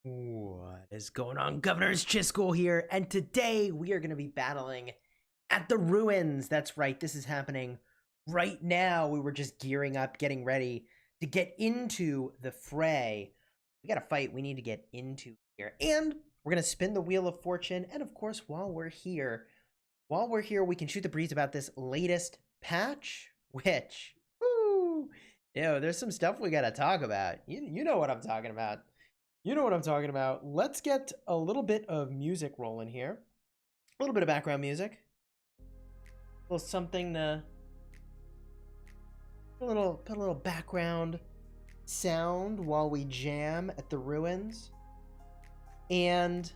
What is going on, Governors? Chisgule here, and today we are going to be battling at the ruins. That's right, this is happening right now. We were just gearing up, getting ready to get into the fray. We got to fight, we need to get into here. And we're going to spin the Wheel of Fortune, and of course, while we're here, we can shoot the breeze about this latest patch, which, whoo, there's some stuff we got to talk about. You know what I'm talking about. You know what I'm talking about. Let's get a little bit of music rolling here. A little bit of background music. A little something to... Put a little background sound while we jam at the ruins. And...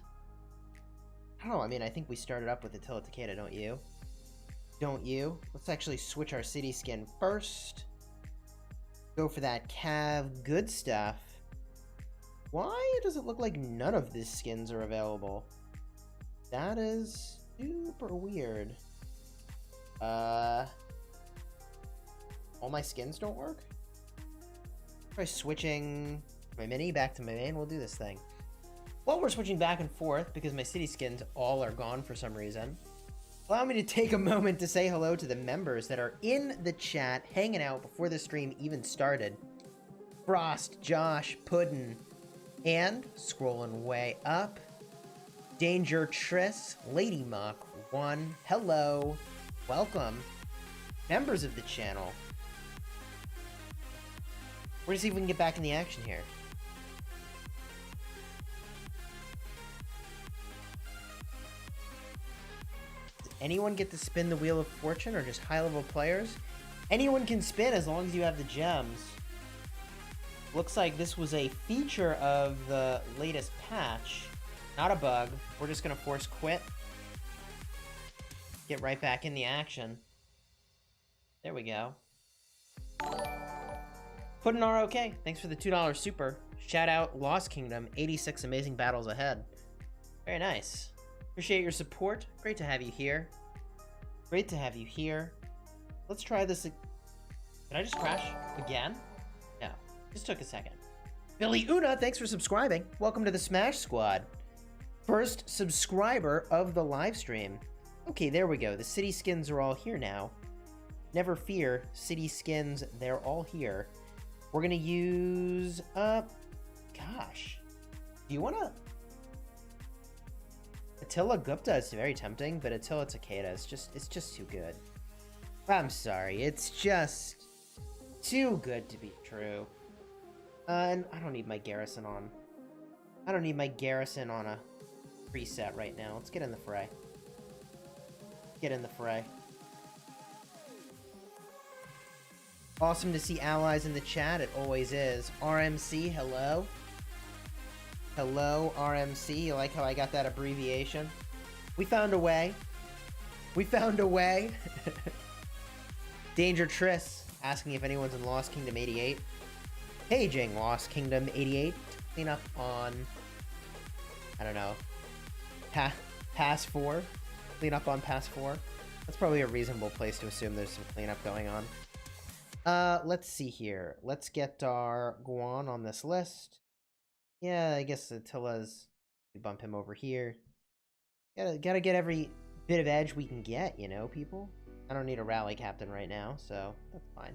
I don't know, I mean, I think we started up with Attila Takeda, don't you? Don't you? Let's actually switch our city skin first. Go for that Cav good stuff. Why does it look like none of these skins are available? That is super weird. All my skins don't work? Try switching my mini back to my main. We'll do this thing. Well, we're switching back and forth because my city skins all are gone for some reason. Allow me to take a moment to say hello to the members that are in the chat, hanging out before the stream even started. Frost, Josh, Puddin', and scrolling way up, Danger Triss, Lady Muck 1, hello, welcome, members of the channel. We're gonna see if we can get back in the action here. Does anyone get to spin the Wheel of Fortune, or just high-level players? Anyone can spin as long as you have the gems. Looks like this was a feature of the latest patch, not a bug. We're just gonna force quit. Get right back in the action. There we go. Puddin' ROK, thanks for the $2 super. Shout out Lost Kingdom, 86 amazing battles ahead. Very nice. Appreciate your support. Great to have you here. Great to have you here. Let's try this. Did I just crash again? No. Just took a second. Billy Una, thanks for subscribing. Welcome to the Smash Squad. First subscriber of the live stream. Okay, there we go. The city skins are all here now. Never fear, city skins, they're all here. We're gonna use, gosh. Do you wanna... Attila Gupta is very tempting, but Attila Takeda is it's just too good. I'm sorry, it's just too good to be true. And I don't need my garrison on. I don't need my garrison on a preset right now. Let's get in the fray. Get in the fray. Awesome to see allies in the chat. It always is. RMC, hello. Hello, RMC. You like how I got that abbreviation? We found a way. We found a way. Danger Triss asking if anyone's in Lost Kingdom 88. Paging Lost Kingdom 88 to clean up on, I don't know, Pass 4. Clean up on Pass 4. That's probably a reasonable place to assume there's some cleanup going on. Let's see here. Let's get our Guan on this list. Yeah, I guess Attila's... We bump him over here. Gotta get every bit of edge we can get, you know, people? I don't need a rally captain right now, so that's fine.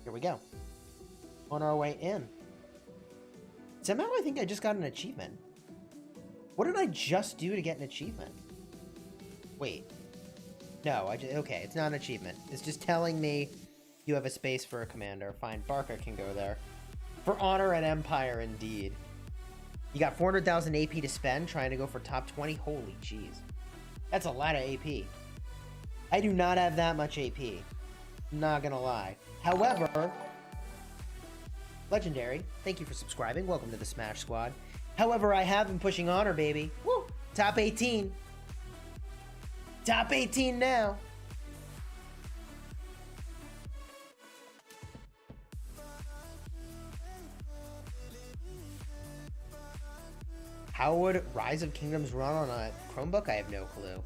Here we go. On our way in. Somehow I think I just got an achievement. What did I just do to get an achievement? Wait. No, okay, it's not an achievement. It's just telling me you have a space for a commander. Fine, Barca can go there. For honor and empire, indeed. You got 400,000 AP to spend trying to go for top 20? Holy jeez. That's a lot of AP. I do not have that much AP. Not gonna lie. However, Legendary, thank you for subscribing. Welcome to the Smash Squad. However, I have been pushing honor, baby. Woo! Top 18. Top 18 now. How would Rise of Kingdoms run on a Chromebook? I have no clue.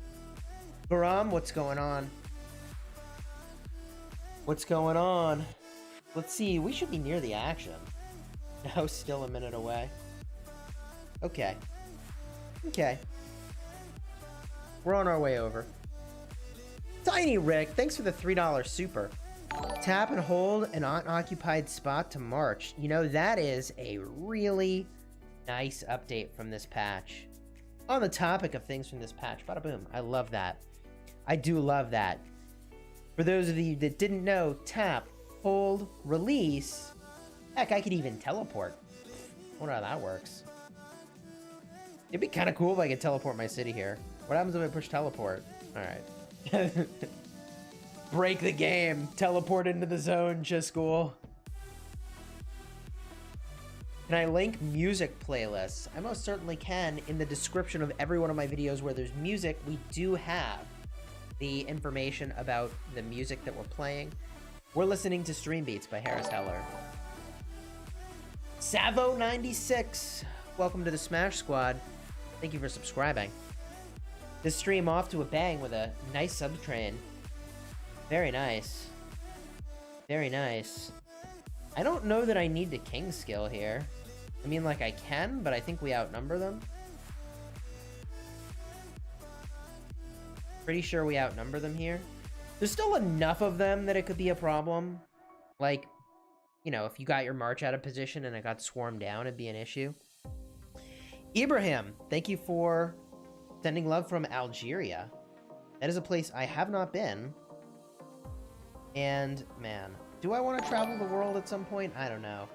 Baram, what's going on? What's going on? Let's see, we should be near the action. No, still a minute away. Okay. Okay. We're on our way over. Tiny Rick, thanks for the $3 super. Tap and hold an unoccupied spot to march. You know, that is a really nice update from this patch. On the topic of things from this patch, bada boom. I love that. I do love that. For those of you that didn't know, tap, hold, release. Heck, I could even teleport. I wonder how that works. It'd be kind of cool if I could teleport my city here. What happens if I push teleport? Alright. Break the game. Teleport into the zone, Chisgule. Can I link music playlists? I most certainly can. In the description of every one of my videos where there's music, we do have the information about the music that we're playing. We're listening to Stream Beats by Harris Heller. Savo96, welcome to the Smash Squad. Thank you for subscribing. This stream off to a bang with a nice subtrain. Very nice. Very nice. I don't know that I need the king skill here. I mean, like, I can, but I think we outnumber them. Pretty sure we outnumber them here. There's still enough of them that it could be a problem. Like, you know, if you got your march out of position and it got swarmed down, it'd be an issue. Ibrahim, thank you for sending love from Algeria. That is a place I have not been. And, man, do I want to travel the world at some point? I don't know.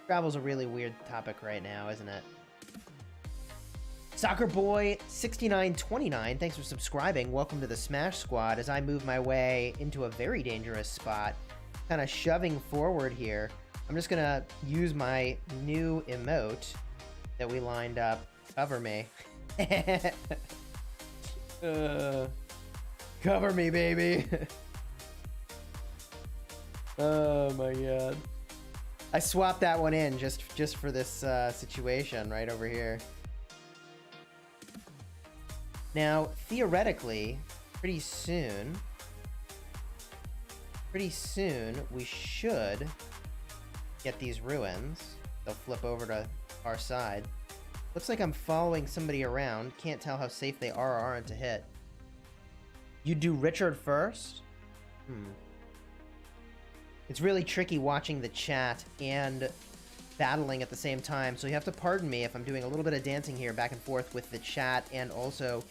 Travel's a really weird topic right now, isn't it? Soccer Boy 6929, thanks for subscribing. Welcome to the Smash Squad as I move my way into a very dangerous spot. Kind of shoving forward here. I'm just gonna use my new emote that we lined up. Cover me. Cover me, baby. Oh my god. I swapped that one in just for this situation right over here. Now, theoretically, pretty soon, we should get these ruins. They'll flip over to our side. Looks like I'm following somebody around. Can't tell how safe they are or aren't to hit. You do Richard first? It's really tricky watching the chat and battling at the same time, so you have to pardon me if I'm doing a little bit of dancing here back and forth with the chat and also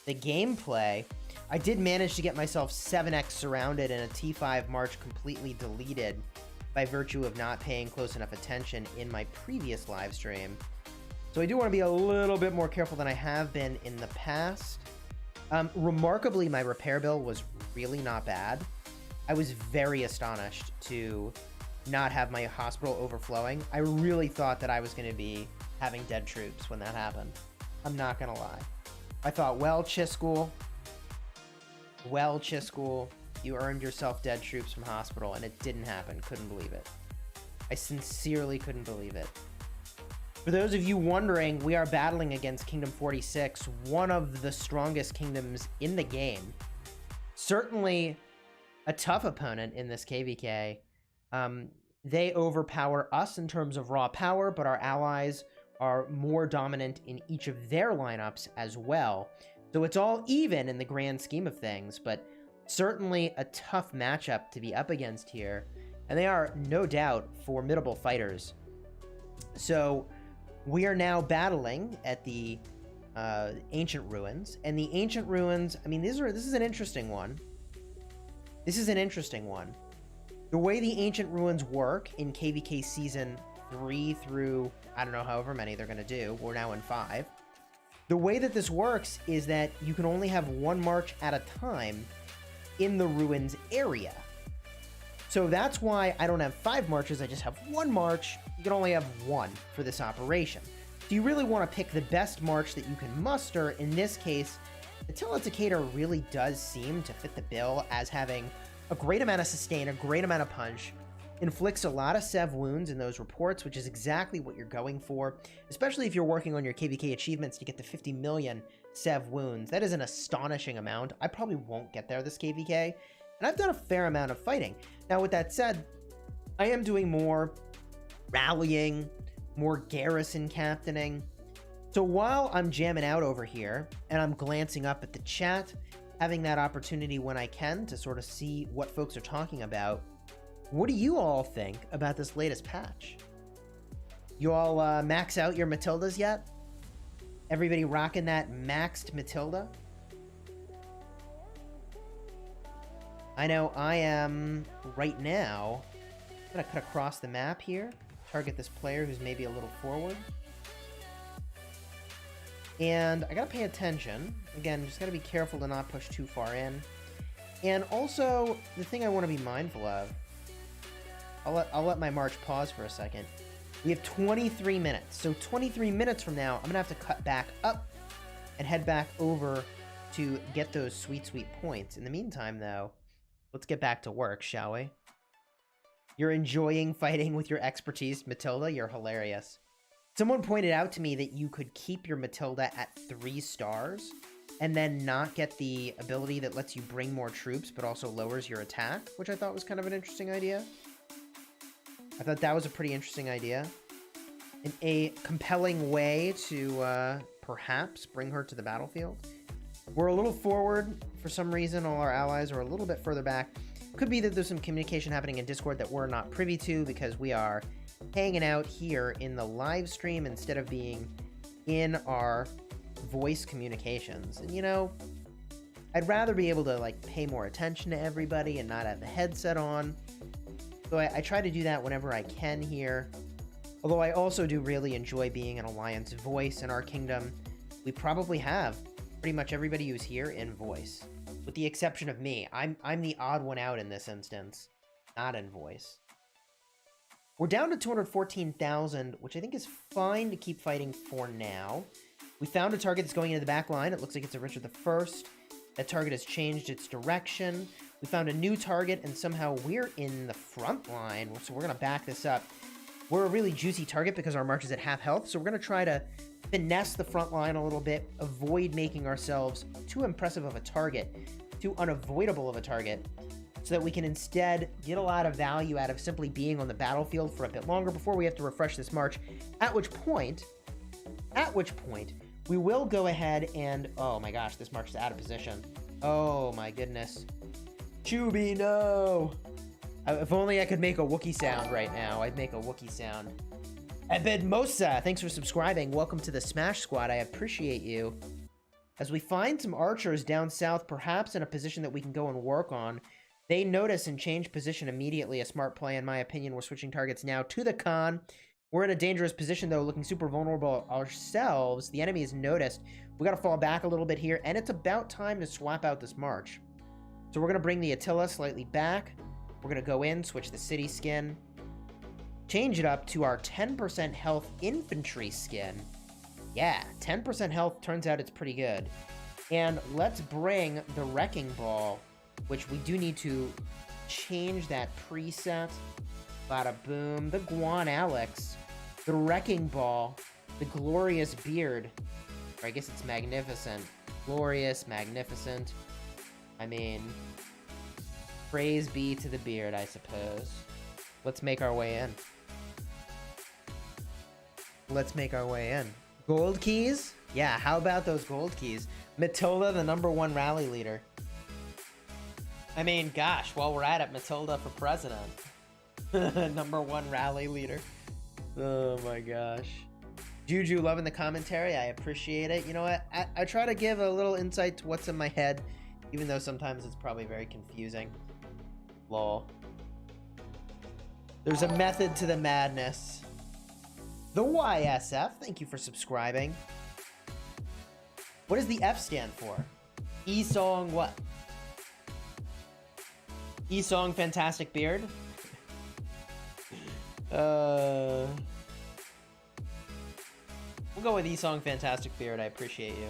the gameplay. I did manage to get myself 7x surrounded and a T5 march completely deleted by virtue of not paying close enough attention in my previous live stream. So I do want to be a little bit more careful than I have been in the past. Remarkably, my repair bill was really not bad. I was very astonished to not have my hospital overflowing. I really thought that I was going to be having dead troops when that happened. I'm not going to lie. I thought, well, Chisgule, you earned yourself dead troops from hospital, and it didn't happen. Couldn't believe it. I sincerely couldn't believe it. For those of you wondering, we are battling against Kingdom 46, one of the strongest kingdoms in the game. Certainly a tough opponent in this KVK. They overpower us in terms of raw power, but our allies are more dominant in each of their lineups as well. So it's all even in the grand scheme of things, but certainly a tough matchup to be up against here. And they are no doubt formidable fighters. So we are now battling at the ancient ruins. And the ancient ruins, I mean, this is an interesting one. This is an interesting one. The way the ancient ruins work in KVK Season 3 through, I don't know, however many they're going to do. We're now in 5. The way that this works is that you can only have one march at a time in the ruins area. So that's why I don't have 5 marches, I just have 1 march. You can only have 1 for this operation. So you really want to pick the best march that you can muster. In this case, Attila Takeda really does seem to fit the bill as having a great amount of sustain, a great amount of punch, inflicts a lot of sev wounds in those reports, which is exactly what you're going for, especially if you're working on your KVK achievements to get to 50 million sev wounds. That is an astonishing amount. I probably won't get there this KVK, and I've done a fair amount of fighting. Now, with that said, I am doing more rallying, more garrison captaining. So while I'm jamming out over here, and I'm glancing up at the chat, having that opportunity when I can to sort of see what folks are talking about, what do you all think about this latest patch? You all max out your Matildas yet? Everybody rocking that maxed Matilda? I know I am right now. I'm going to cut across the map here. Target this player who's maybe a little forward. And I gotta pay attention. Again, just gotta be careful to not push too far in. And also, the thing I want to be mindful of, I'll let my march pause for a second. We have 23 minutes. So 23 minutes from now, I'm gonna have to cut back up and head back over to get those sweet, sweet points. In the meantime, though, let's get back to work, shall we? You're enjoying fighting with your expertise, Matilda? You're hilarious. Someone pointed out to me that you could keep your Matilda at 3 stars and then not get the ability that lets you bring more troops but also lowers your attack, which I thought was kind of an interesting idea. I thought that was a pretty interesting idea. And a compelling way to perhaps bring her to the battlefield. We're a little forward for some reason. All our allies are a little bit further back. Could be that there's some communication happening in Discord that we're not privy to because we are hanging out here in the live stream instead of being in our voice communications. And you know, I'd rather be able to like pay more attention to everybody and not have the headset on. So I try to do that whenever I can here. Although I also do really enjoy being an Alliance voice in our kingdom. We probably have pretty much everybody who's here in voice, with the exception of me. I'm the odd one out in this instance, not in voice. We're down to 214,000, which I think is fine to keep fighting for now. We found a target that's going into the back line. It looks like it's a Richard I. That target has changed its direction. We found a new target, and somehow we're in the front line, so we're going to back this up. We're a really juicy target because our march is at half health, so we're going to try to finesse the front line a little bit, avoid making ourselves too impressive of a target, too unavoidable of a target, so that we can instead get a lot of value out of simply being on the battlefield for a bit longer before we have to refresh this march, at which point, we will go ahead and, oh my gosh, this march is out of position. Oh my goodness. Chubby, no! If only I could make a Wookiee sound right now, I'd make a Wookiee sound. Ebedmosa, thanks for subscribing. Welcome to the Smash Squad, I appreciate you. As we find some archers down south, perhaps in a position that we can go and work on, they notice and change position immediately. A smart play, in my opinion. We're switching targets now to the Khan. We're in a dangerous position, though, looking super vulnerable ourselves. The enemy has noticed. We got to fall back a little bit here, and it's about time to swap out this march. So we're going to bring the Attila slightly back. We're going to go in, switch the city skin, change it up to our 10% health infantry skin. Yeah, 10% health. Turns out it's pretty good. And let's bring the Wrecking Ball, which we do need to change that preset. Bada boom. The Guan Alex, the Wrecking Ball, the Glorious Beard. Or I guess it's Magnificent. Glorious, Magnificent. I mean, praise be to the beard, I suppose. Let's make our way in. Let's make our way in. Gold keys? Yeah, how about those gold keys? Matilda, the #1 rally leader. I mean, gosh, while we're at it, Matilda for president. #1 rally leader. Oh my gosh. Juju loving the commentary. I appreciate it. You know what? I try to give a little insight to what's in my head, even though sometimes it's probably very confusing. Lol. There's a method to the madness. The YSF, thank you for subscribing. What does the F stand for? E-Song what? E-Song Fantastic Beard? We'll go with E-Song Fantastic Beard. I appreciate you.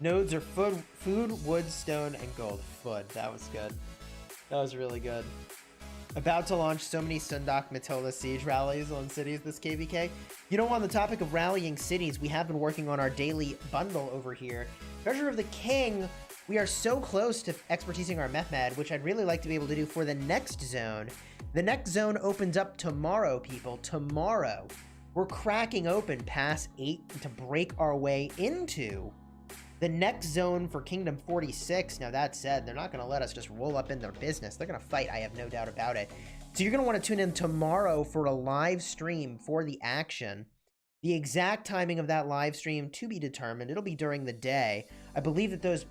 Nodes are food, wood, stone, and gold. Food. That was good. That was really good. About to launch so many Sundok Matilda Siege rallies on cities this KVK. You know, on the topic of rallying cities, we have been working on our daily bundle over here. Treasure of the King, we are so close to expertising our Mehmed, which I'd really like to be able to do for the next zone. The next zone opens up tomorrow, people. Tomorrow. We're cracking open Pass 8 to break our way into the next zone for Kingdom 46. Now, that said, they're not going to let us just roll up in their business. They're going to fight, I have no doubt about it. So you're going to want to tune in tomorrow for a live stream for the action. The exact timing of that live stream to be determined. It'll be during the day. I believe that those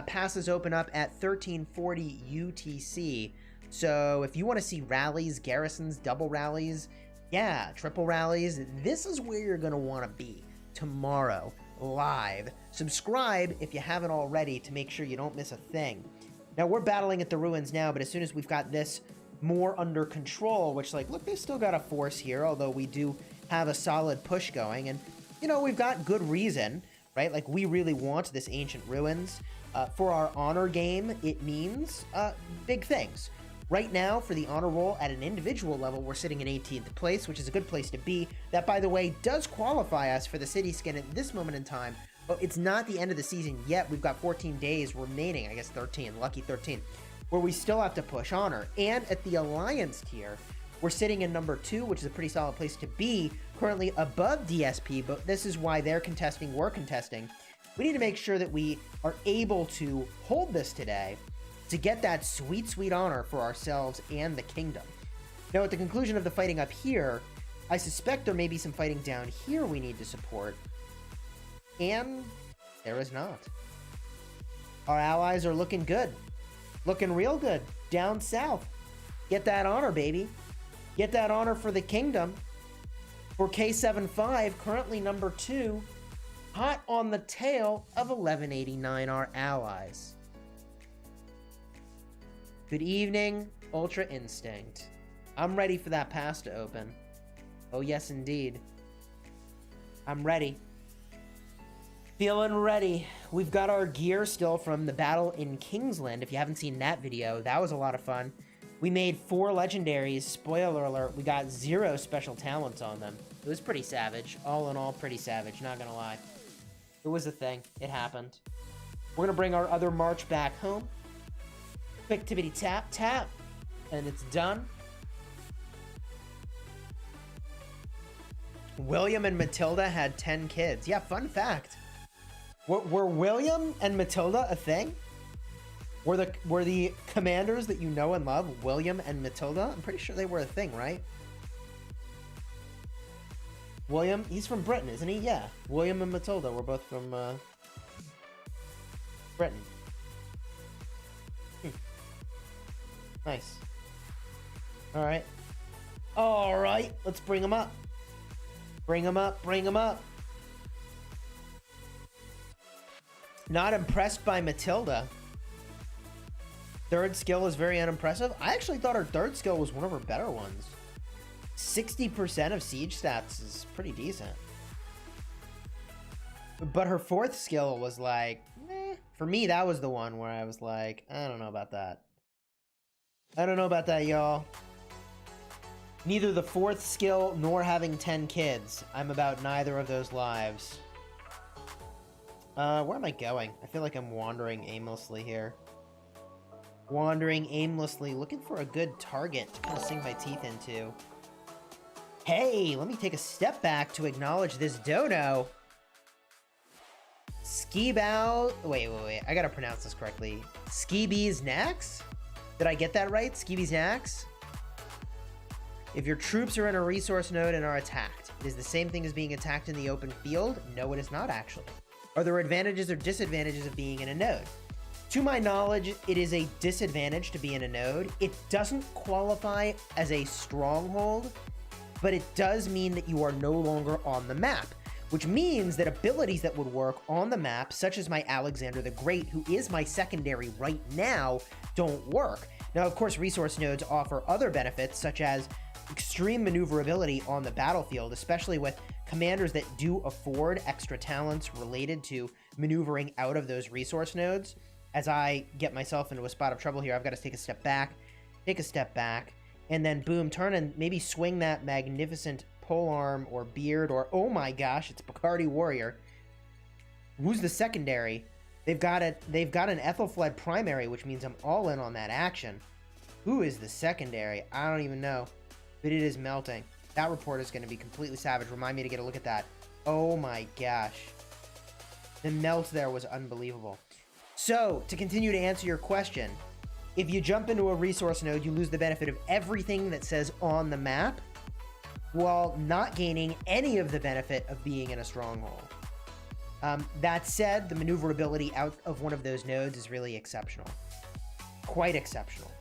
passes open up at 1340 UTC. So if you want to see rallies, garrisons, double rallies, yeah, triple rallies, this is where you're going to want to be tomorrow. Live. Subscribe if you haven't already to make sure you don't miss a thing. Now, we're battling at the ruins now, but as soon as we've got this more under control, which, like, look, they've still got a force here, although we do have a solid push going, and, you know, we've got good reason, right? Like, we really want this ancient ruins. For our honor game, it means big things. Right now, for the honor roll at an individual level, we're sitting in 18th place, which is a good place to be. That, by the way, does qualify us for the city skin at this moment in time, but it's not the end of the season yet. We've got 14 days remaining, I guess 13, lucky 13, where we still have to push honor. And at the alliance tier, we're sitting in number 2, which is a pretty solid place to be, currently above DSP, but this is why they're contesting, we're contesting. We need to make sure that we are able to hold this today to get that sweet, sweet honor for ourselves and the kingdom. Now, at the conclusion of the fighting up here, I suspect there may be some fighting down here we need to support. And there is not. Our allies are looking good. Looking real good. Down south. Get that honor, baby. Get that honor for the kingdom. For K75, currently number 2, hot on the tail of 1189, our allies. Good evening, Ultra Instinct. I'm ready for that pass to open. Oh, yes, indeed. I'm ready. Feeling ready. We've got our gear still from the battle in Kingsland. If you haven't seen that video, that was a lot of fun. We made 4 legendaries. Spoiler alert, we got 0 special talents on them. It was pretty savage. All in all, pretty savage, not gonna lie. It was a thing. It happened. We're gonna bring our other march back home. Quick tippity tap tap, and it's done. William and Matilda had 10 kids. Yeah, fun fact. Were William and Matilda a thing? Were the commanders that you know and love William and Matilda? I'm pretty sure they were a thing, right? William, he's from Britain, isn't he? Yeah. William and Matilda were both from Britain. Nice. Alright. Alright, let's bring them up. Bring them up, bring them up. Not impressed by Matilda. Third skill is very unimpressive. I actually thought her third skill was one of her better ones. 60% of siege stats is pretty decent. But her fourth skill was like, meh. For me, that was the one where I was like, I don't know about that. I don't know about that, y'all. Neither the fourth skill nor having 10 kids. I'm about neither of those lives. Where am I going? I feel like I'm wandering aimlessly here. Wandering aimlessly, looking for a good target to kind of sink my teeth into. Hey, let me take a step back to acknowledge this dono. Skibow... Wait. I gotta pronounce this correctly. Skibi's Nax? Did I get that right? Skibi's Nax? If your troops are in a resource node and are attacked, it is the same thing as being attacked in the open field? No, it is not actually. Are there advantages or disadvantages of being in a node? To my knowledge, it is a disadvantage to be in a node. It doesn't qualify as a stronghold, but it does mean that you are no longer on the map, which means that abilities that would work on the map, such as my Alexander the Great, who is my secondary right now, don't work. Now, of course, resource nodes offer other benefits, such as extreme maneuverability on the battlefield, especially with commanders that do afford extra talents related to maneuvering out of those resource nodes. As I get myself into a spot of trouble here, I've got to take a step back, and then boom, turn and maybe swing that magnificent polearm or beard, or oh my gosh, it's Bacardi Warrior. Who's the secondary? They've got an Ethelfled primary, which means I'm all in on that action. Who is the secondary? I don't even know, but it is melting. That report is going to be completely savage. Remind me to get a look at that. Oh my gosh. The melt there was unbelievable. So, to continue to answer your question, if you jump into a resource node, you lose the benefit of everything that says on the map, while not gaining any of the benefit of being in a stronghold. That said, the maneuverability out of one of those nodes is really exceptional. Quite exceptional.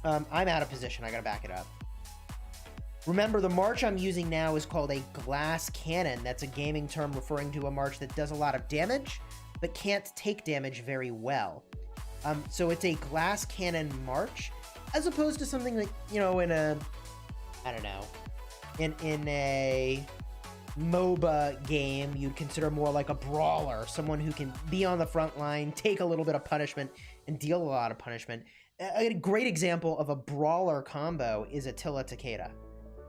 I'm out of position. I gotta back it up. Remember, the march I'm using now is called a glass cannon. That's a gaming term referring to a march that does a lot of damage, but can't take damage very well. So it's a glass cannon march, as opposed to something like, you know, in a, I don't know, in a MOBA game, you'd consider more like a brawler, someone who can be on the front line, take a little bit of punishment, and deal a lot of punishment. A great example of a brawler combo is Attila Takeda.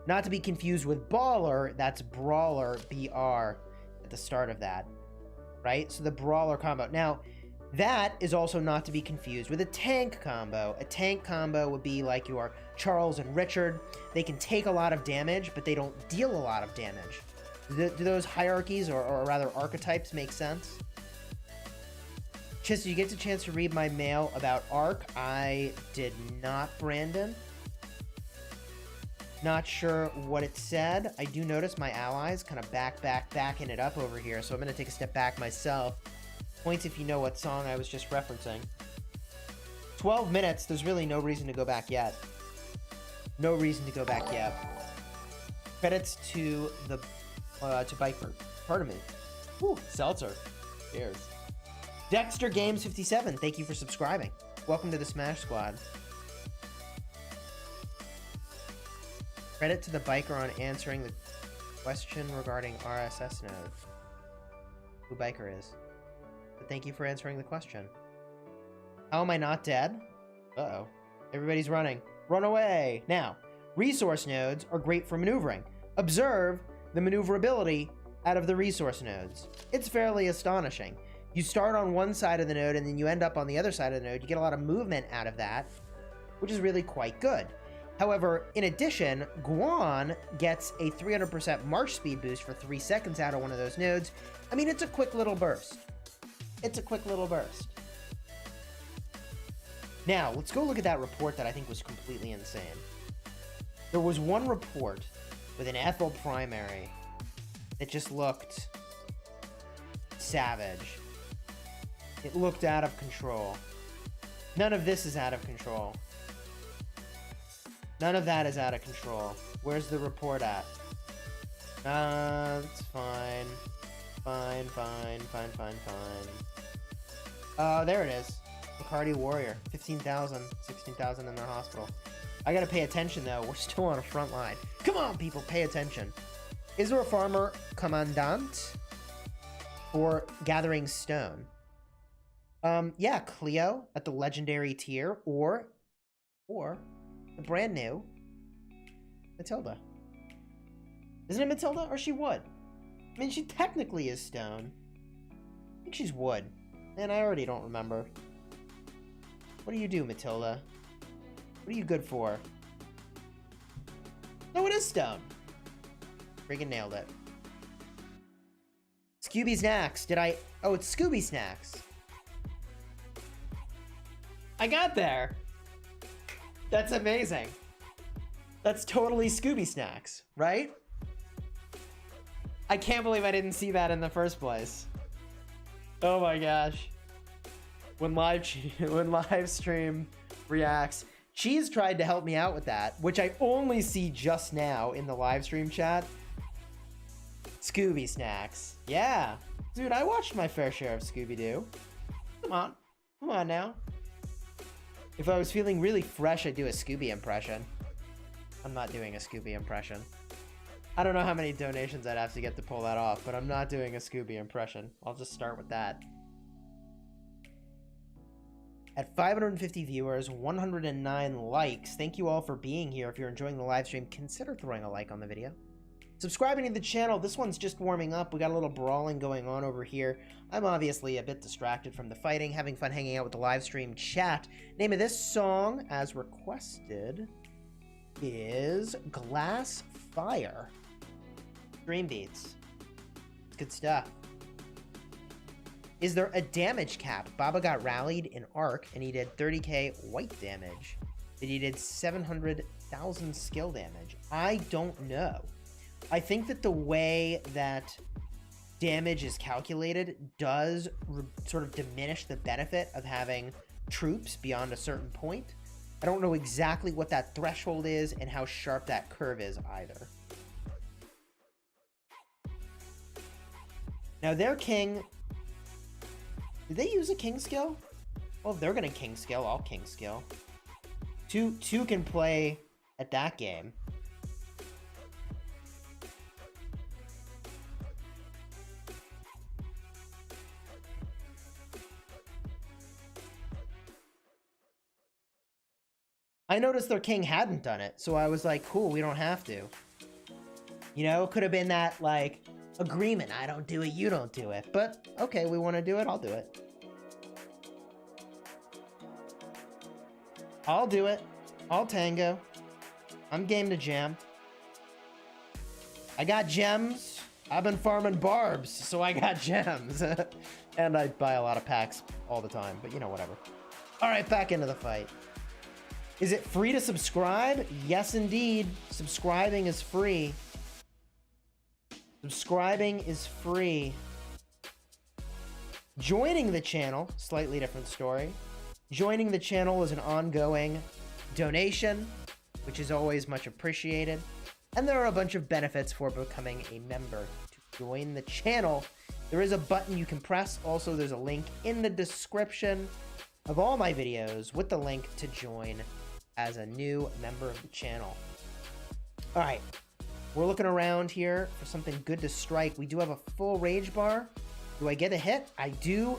Not to be confused with baller, that's brawler, BR, at the start of that, right? So the brawler combo. Now, that is also not to be confused with a tank combo. A tank combo would be like your Charles and Richard. They can take a lot of damage, but they don't deal a lot of damage. Do those hierarchies, or rather archetypes, make sense? Chis, did you get the chance to read my mail about Ark? I did not, Brandon. Not sure what it said. I do notice my allies kind of backing it up over here, so I'm going to take a step back myself. Points if you know what song I was just referencing. 12 minutes, there's really no reason to go back yet. No reason to go back yet. Credits to the, to Bikeford. Pardon me. Whew, Seltzer. Cheers. Dexter Games 57, thank you for subscribing. Welcome to the Smash Squad. Credit to the biker on answering the question regarding RSS node. Who biker is. But thank you for answering the question. How am I not dead? Uh-oh. Everybody's running. Run away! Now, resource nodes are great for maneuvering. Observe the maneuverability out of the resource nodes. It's fairly astonishing. You start on one side of the node and then you end up on the other side of the node. You get a lot of movement out of that, which is really quite good. However, in addition, Guan gets a 300% march speed boost for 3 seconds out of one of those nodes. I mean, it's a quick little burst. It's a quick little burst. Now, let's go look at that report that I think was completely insane. There was one report with an Ethel primary that just looked savage. It looked out of control. None of this is out of control. None of that is out of control. Where's the report at? It's fine. Fine. There it is. Bacardi Warrior. 15,000. 16,000 in their hospital. I gotta pay attention, though. We're still on a front line. Come on, people, pay attention. Is there a farmer commandant for gathering stone? Yeah, Cleo at the legendary tier, or the brand new Matilda. Isn't it Matilda, or she wood? I mean, she technically is stone. I think she's wood. Man, I already don't remember. What do you do, Matilda? What are you good for? No, it is stone. Friggin' nailed it. Scooby Snacks. Did I... Oh, it's Scooby Snacks. I got there. That's amazing. That's totally Scooby Snacks, right? I can't believe I didn't see that in the first place. Oh my gosh. When live stream reacts. Cheese tried to help me out with that, which I only see just now in the live stream chat. Scooby Snacks. Yeah. Dude, I watched my fair share of Scooby-Doo. Come on. Come on now. If I was feeling really fresh, I'd do a Scooby impression. I'm not doing a Scooby impression. I don't know how many donations I'd have to get to pull that off, but I'm not doing a Scooby impression. I'll just start with that. At 550 viewers, 109 likes. Thank you all for being here. If you're enjoying the live stream, consider throwing a like on the video. Subscribing to the channel. This one's just warming up. We got a little brawling going on over here. I'm obviously a bit distracted from the fighting, having fun hanging out with the live stream chat. Name of this song, as requested, is Glass Fire. Dream beats. Good stuff. Is there a damage cap? Baba got rallied in Arc and he did 30k white damage. But he did 700,000 skill damage. I don't know. I think that the way that damage is calculated does sort of diminish the benefit of having troops beyond a certain point. I don't know exactly what that threshold is and how sharp that curve is either. Now their king... Did they use a king skill? Well, if they're gonna king skill, I'll king skill. Two can play at that game. I noticed their king hadn't done it, so I was like, cool, we don't have to. You know, it could have been that, like, agreement. I don't do it, you don't do it. But, okay, we want to do it, I'll do it. I'll do it. I'll tango. I'm game to jam. I got gems. I've been farming barbs, so I got gems. And I buy a lot of packs all the time, but you know, whatever. All right, back into the fight. Is it free to subscribe? Yes, indeed. Subscribing is free. Subscribing is free. Joining the channel, slightly different story. Joining the channel is an ongoing donation, which is always much appreciated. And there are a bunch of benefits for becoming a member. To join the channel, there is a button you can press. Also, there's a link in the description of all my videos with the link to join as a new member of the channel. All right, we're looking around here for something good to strike. We do have a full rage bar. Do I get a hit? I do,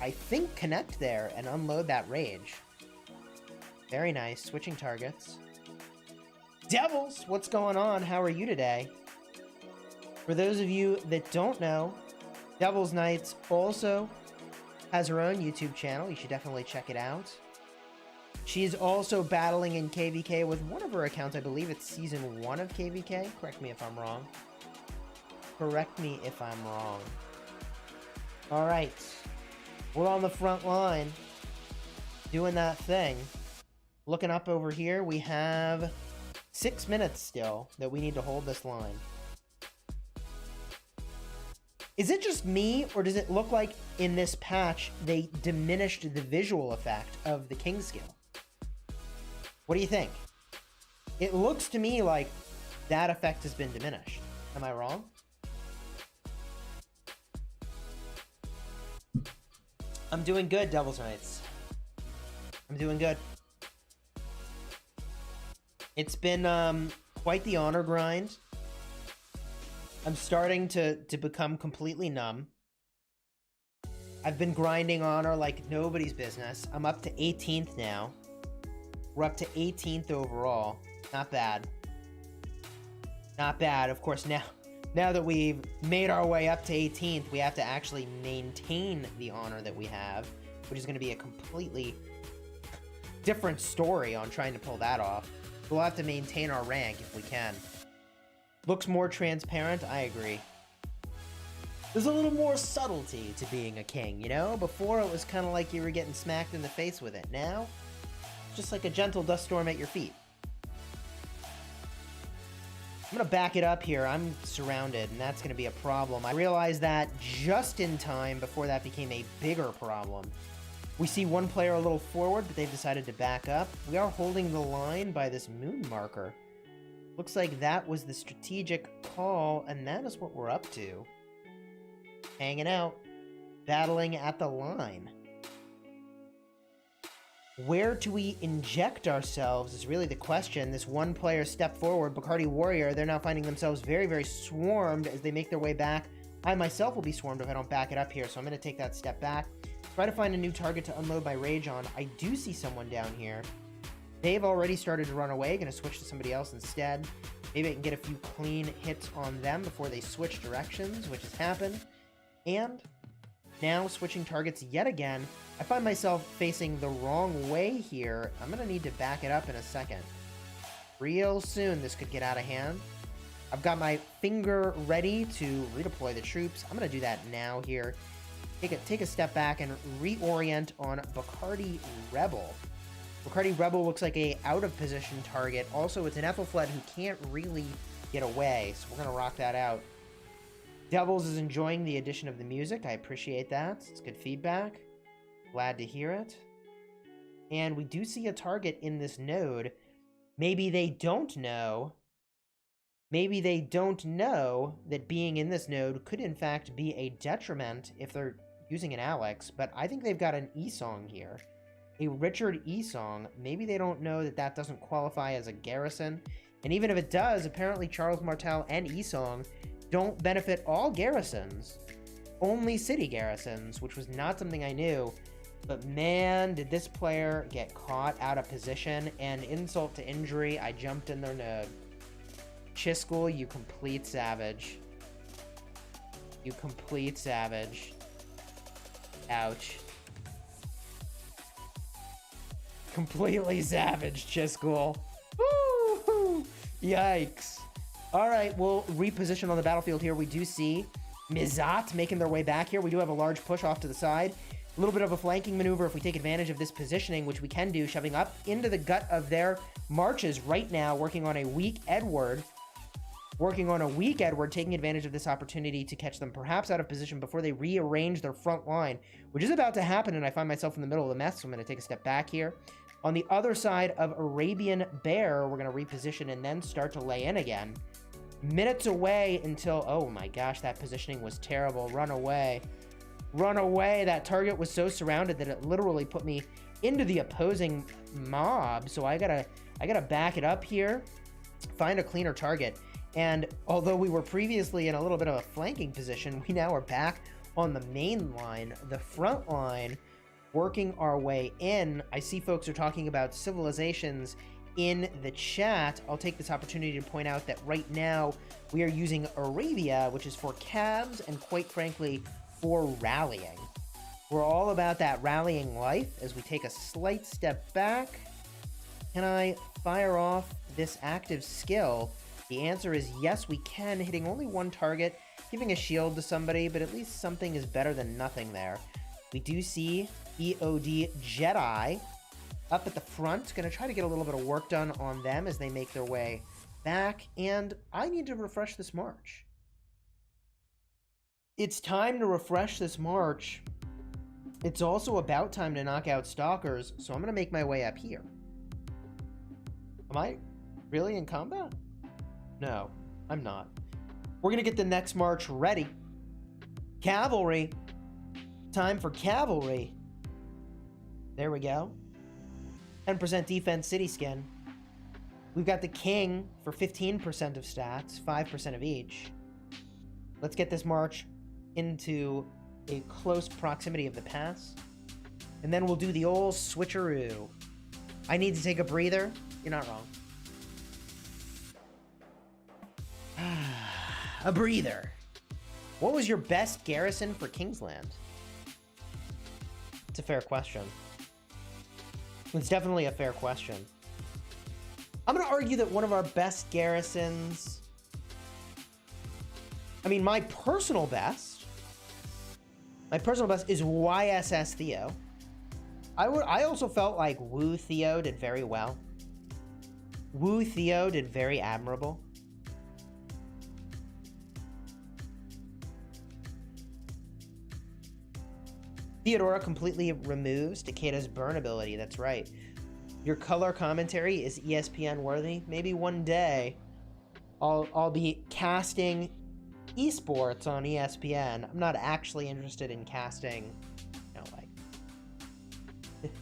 I think, connect there and unload that rage. Very nice. Switching targets. Devils, what's going on? How are you today? For those of you that don't know, Devil's Knights also has her own YouTube channel. You should definitely check it out. She's also battling in KVK with one of her accounts. I believe it's season 1 of KVK. Correct me if I'm wrong. Correct me if I'm wrong. All right. We're on the front line. Doing that thing. Looking up over here, we have 6 minutes still that we need to hold this line. Is it just me, or does it look like in this patch they diminished the visual effect of the king skill? What do you think? It looks to me like that effect has been diminished. Am I wrong? I'm doing good, Devil's Knights. I'm doing good. It's been quite the honor grind. I'm starting to become completely numb. I've been grinding honor like nobody's business. I'm up to 18th now. We're up to 18th overall. Not bad. Not bad. Of course, now that we've made our way up to 18th, we have to actually maintain the honor that we have, which is going to be a completely different story on trying to pull that off. We'll have to maintain our rank if we can. Looks more transparent, I agree. There's a little more subtlety to being a king, you know? Before it was kind of like you were getting smacked in the face with it. Now, just like a gentle dust storm at your feet. I'm going to back it up here. I'm surrounded, and that's going to be a problem. I realized that just in time before that became a bigger problem. We see one player a little forward, but they've decided to back up. We are holding the line by this moon marker. Looks like that was the strategic call, and that is what we're up to. Hanging out, battling at the line. Where do we inject ourselves is really the question. This one player stepped forward, Bacardi Warrior. They're now finding themselves very, very swarmed as they make their way back. I myself will be swarmed if I don't back it up here, so I'm going to take that step back. Try to find a new target to unload my rage on. I do see someone down here. They've already started to run away. Going to switch to somebody else instead. Maybe I can get a few clean hits on them before they switch directions, which has happened. And now switching targets yet again. I find myself facing the wrong way here. I'm going to need to back it up in a second. Real soon, this could get out of hand. I've got my finger ready to redeploy the troops. I'm going to do that now here. Take a step back and reorient on Bacardi Rebel. Bacardi Rebel looks like a out-of-position target. Also, it's an Ethelfled who can't really get away, so we're going to rock that out. Devils is enjoying the addition of the music. I appreciate that. It's good feedback. Glad to hear it. And we do see a target in this node. Maybe they don't know. Maybe they don't know that being in this node could in fact be a detriment if they're using an Alex, but I think they've got an E-Song here. A Richard E-Song. Maybe they don't know that that doesn't qualify as a garrison. And even if it does, apparently Charles Martel and E-Song don't benefit all garrisons. Only city garrisons, which was not something I knew. But man, did this player get caught out of position, and insult to injury, I jumped in their node. Chisgule, you complete savage. You complete savage. Ouch. Completely savage, Chisgule. Woo! Yikes. Alright, we'll reposition on the battlefield here. We do see Mizat making their way back here. We do have a large push off to the side. A little bit of a flanking maneuver if we take advantage of this positioning, which we can do, shoving up into the gut of their marches right now, working on a weak Edward. Taking advantage of this opportunity to catch them perhaps out of position before they rearrange their front line, which is about to happen, and I find myself in the middle of the mess, so I'm going to take a step back here. On the other side of Arabian Bear, we're going to reposition and then start to lay in again. Minutes away until... Oh my gosh, that positioning was terrible. Run away. Run away. That target was so surrounded that it literally put me into the opposing mob. So I gotta back it up here, find a cleaner target. And although we were previously in a little bit of a flanking position, we now are back on the main line, the front line, working our way in. I see folks are talking about civilizations in the chat. I'll take this opportunity to point out that right now we are using Arabia, which is for calves and quite frankly for rallying. We're all about that rallying life. As we take a slight step back, can I fire off this active skill? The answer is yes, we can, hitting only one target, giving a shield to somebody, but at least something is better than nothing there. We do see EOD Jedi up at the front. Going to try to get a little bit of work done on them as they make their way back, and I need to refresh this march. It's time to refresh this march. It's also about time to knock out stalkers, so I'm going to make my way up here. Am I really in combat? No, I'm not. We're going to get the next march ready. Cavalry. Time for cavalry. There we go. 10% defense city skin. We've got the king for 15% of stats, 5% of each. Let's get this march into a close proximity of the pass. And then we'll do the old switcheroo. I need to take a breather. You're not wrong. A breather. What was your best garrison for Kingsland? It's a fair question. It's definitely a fair question. I'm going to argue that one of our best garrisons... I mean, my personal best is YSS Theo. I also felt like Wu Theo did very well. Wu Theo did very admirable. Theodora completely removes Takeda's burn ability. That's right. Your color commentary is ESPN worthy. Maybe one day I'll be casting esports on ESPN. I'm not actually interested in casting, like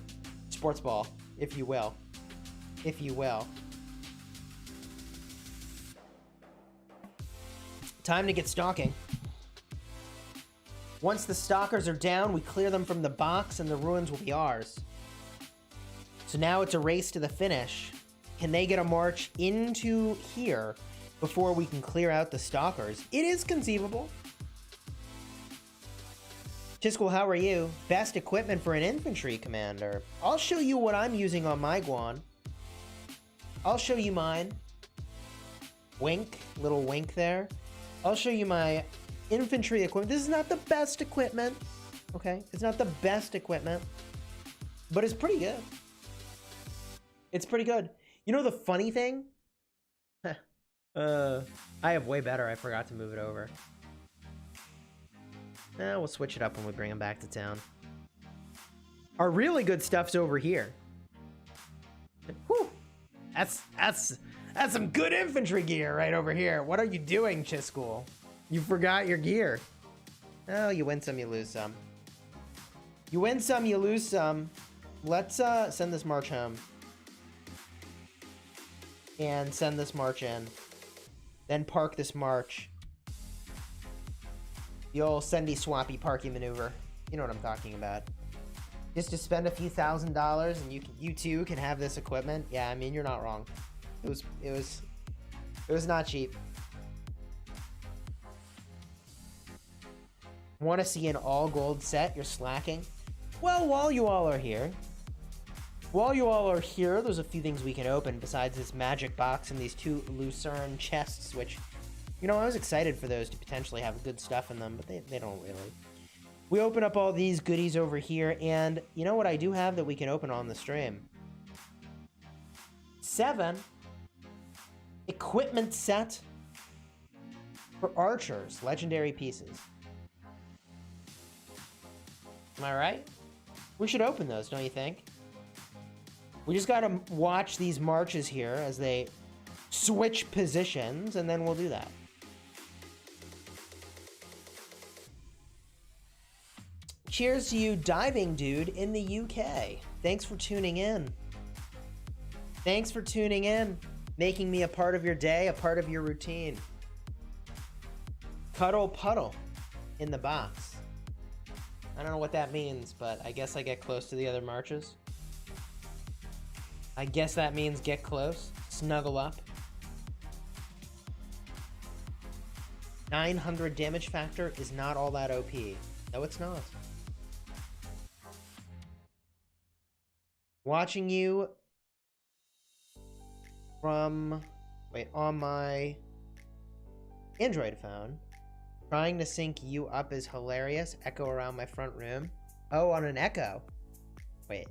sports ball, if you will. If you will. Time to get stalking. Once the stalkers are down, we clear them from the box and the ruins will be ours. So now it's a race to the finish. Can they get a march into here before we can clear out the stalkers? It is conceivable. Chisgule, how are you? Best equipment for an infantry commander. I'll show you what I'm using on my Guan. I'll show you mine. Wink, little wink there. I'll show you my infantry equipment. This is not the best equipment, okay? It's not the best equipment, but it's pretty good. It's pretty good. You know the funny thing? I have way better. I forgot to move it over. We'll switch it up when we bring him back to town. Our really good stuff's over here. Whew. That's some good infantry gear right over here. What are you doing, Chisgule? You forgot your gear. Oh, you win some, you lose some. You win some, you lose some. Let's send this march home. And send this march in. Then park this march. The old sendy swappy parky maneuver. You know what I'm talking about. Just to spend a few $1,000s and you too can have this equipment. Yeah, I mean, you're not wrong. It was not cheap. Want to see an all gold set? You're slacking. Well, while you all are here, there's a few things we can open besides this magic box and these two Lucerne chests, which, you know, I was excited for those to potentially have good stuff in them, but they don't really. We open up all these goodies over here, and you know what I do have that we can open on the stream? 7 equipment set for archers, legendary pieces. Am I right? We should open those, don't you think? We just gotta watch these marches here as they switch positions, and then we'll do that. Cheers to you, Diving Dude in the UK. Thanks for tuning in. Thanks for tuning in, making me a part of your day, a part of your routine. Cuddle puddle in the box. I don't know what that means, but I guess I get close to the other marches. I guess that means get close, snuggle up. 900 damage factor is not all that OP. No, it's not. Watching you from, on my Android phone. Trying to sync you up is hilarious. Echo around my front room. Oh, on an Echo. Wait.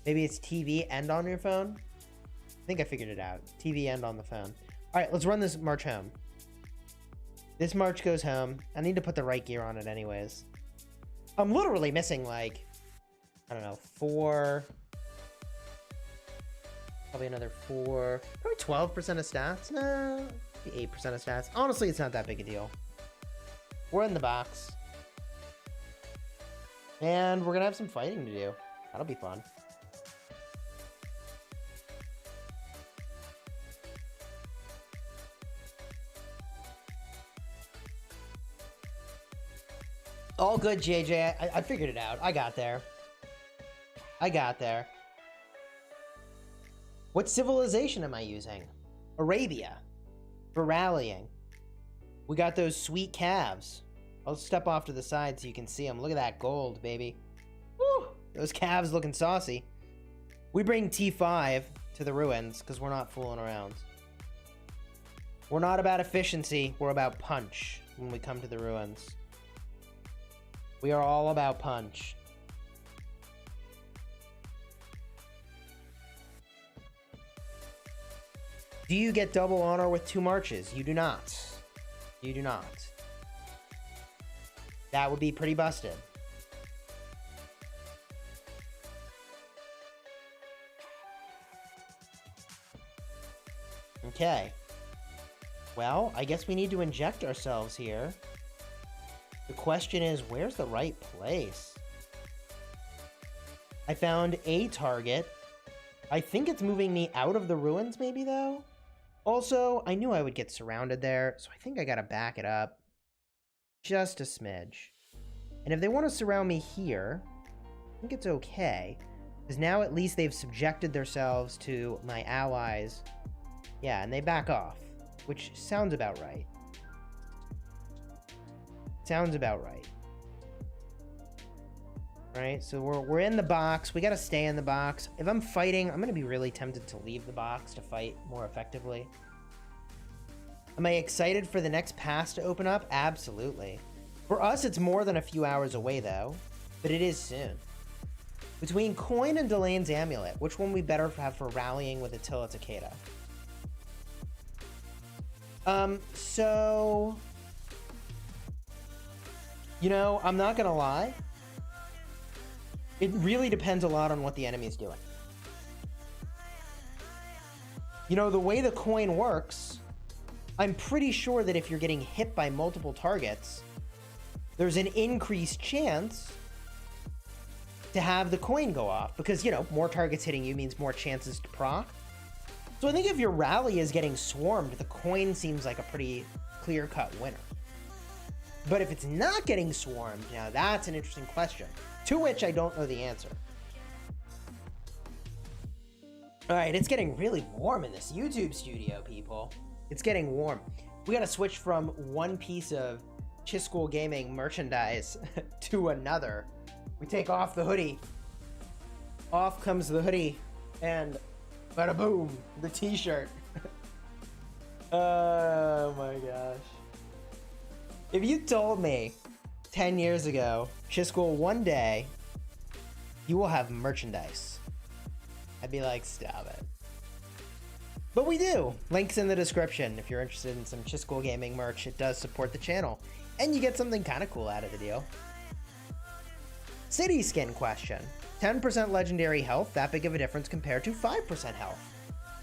Maybe it's TV and on your phone? I think I figured it out. TV and on the phone. Alright, let's run this march home. This march goes home. I need to put the right gear on it anyways. I'm literally missing, like, I don't know, 4... Probably another 4... Probably 12% of stats? No, 8% of stats. Honestly, it's not that big a deal. We're in the box. And we're gonna have some fighting to do. That'll be fun. All good, JJ. I figured it out. I got there. I got there. What civilization am I using? Arabia. For rallying. We got those sweet calves. I'll step off to the side so you can see them. Look at that gold, baby. Woo! Those calves looking saucy. We bring T5 to the ruins because we're not fooling around. We're not about efficiency. We're about punch when we come to the ruins. We are all about punch. Do you get double honor with 2 marches? You do not. You do not. That would be pretty busted. Okay. Well, I guess we need to inject ourselves here. The question is, where's the right place? I found a target. I think it's moving me out of the ruins, maybe, though? Also, I knew I would get surrounded there, so I think I gotta back it up. Just a smidge. And if they want to surround me here, I think it's okay. Because now at least they've subjected themselves to my allies. Yeah, and they back off. Which sounds about right. Sounds about right. Right, so we're in the box. We gotta stay in the box. If I'm fighting, I'm gonna be really tempted to leave the box to fight more effectively. Am I excited for the next pass to open up? Absolutely. For us, it's more than a few hours away, though. But it is soon. Between Coin and Delane's Amulet, which one we better have for rallying with Attila Takeda? So... You know, I'm not gonna lie. It really depends a lot on what the enemy's doing. You know, the way the coin works, I'm pretty sure that if you're getting hit by multiple targets, there's an increased chance to have the coin go off. Because, you know, more targets hitting you means more chances to proc. So I think if your rally is getting swarmed, the coin seems like a pretty clear-cut winner. But if it's not getting swarmed, now that's an interesting question, to which I don't know the answer. All right, it's getting really warm in this YouTube studio, people. It's getting warm. We gotta switch from one piece of Chisgule Gaming merchandise to another. We take off the hoodie. Off comes the hoodie, and bada boom, the t-shirt. Oh my gosh. If you told me 10 years ago, Chisgule, one day, you will have merchandise, I'd be like, stop it. But we do. Links in the description if you're interested in some Chisgule Gaming merch. It does support the channel. And you get something kind of cool out of the deal. City skin question. 10% legendary health, that big of a difference compared to 5% health?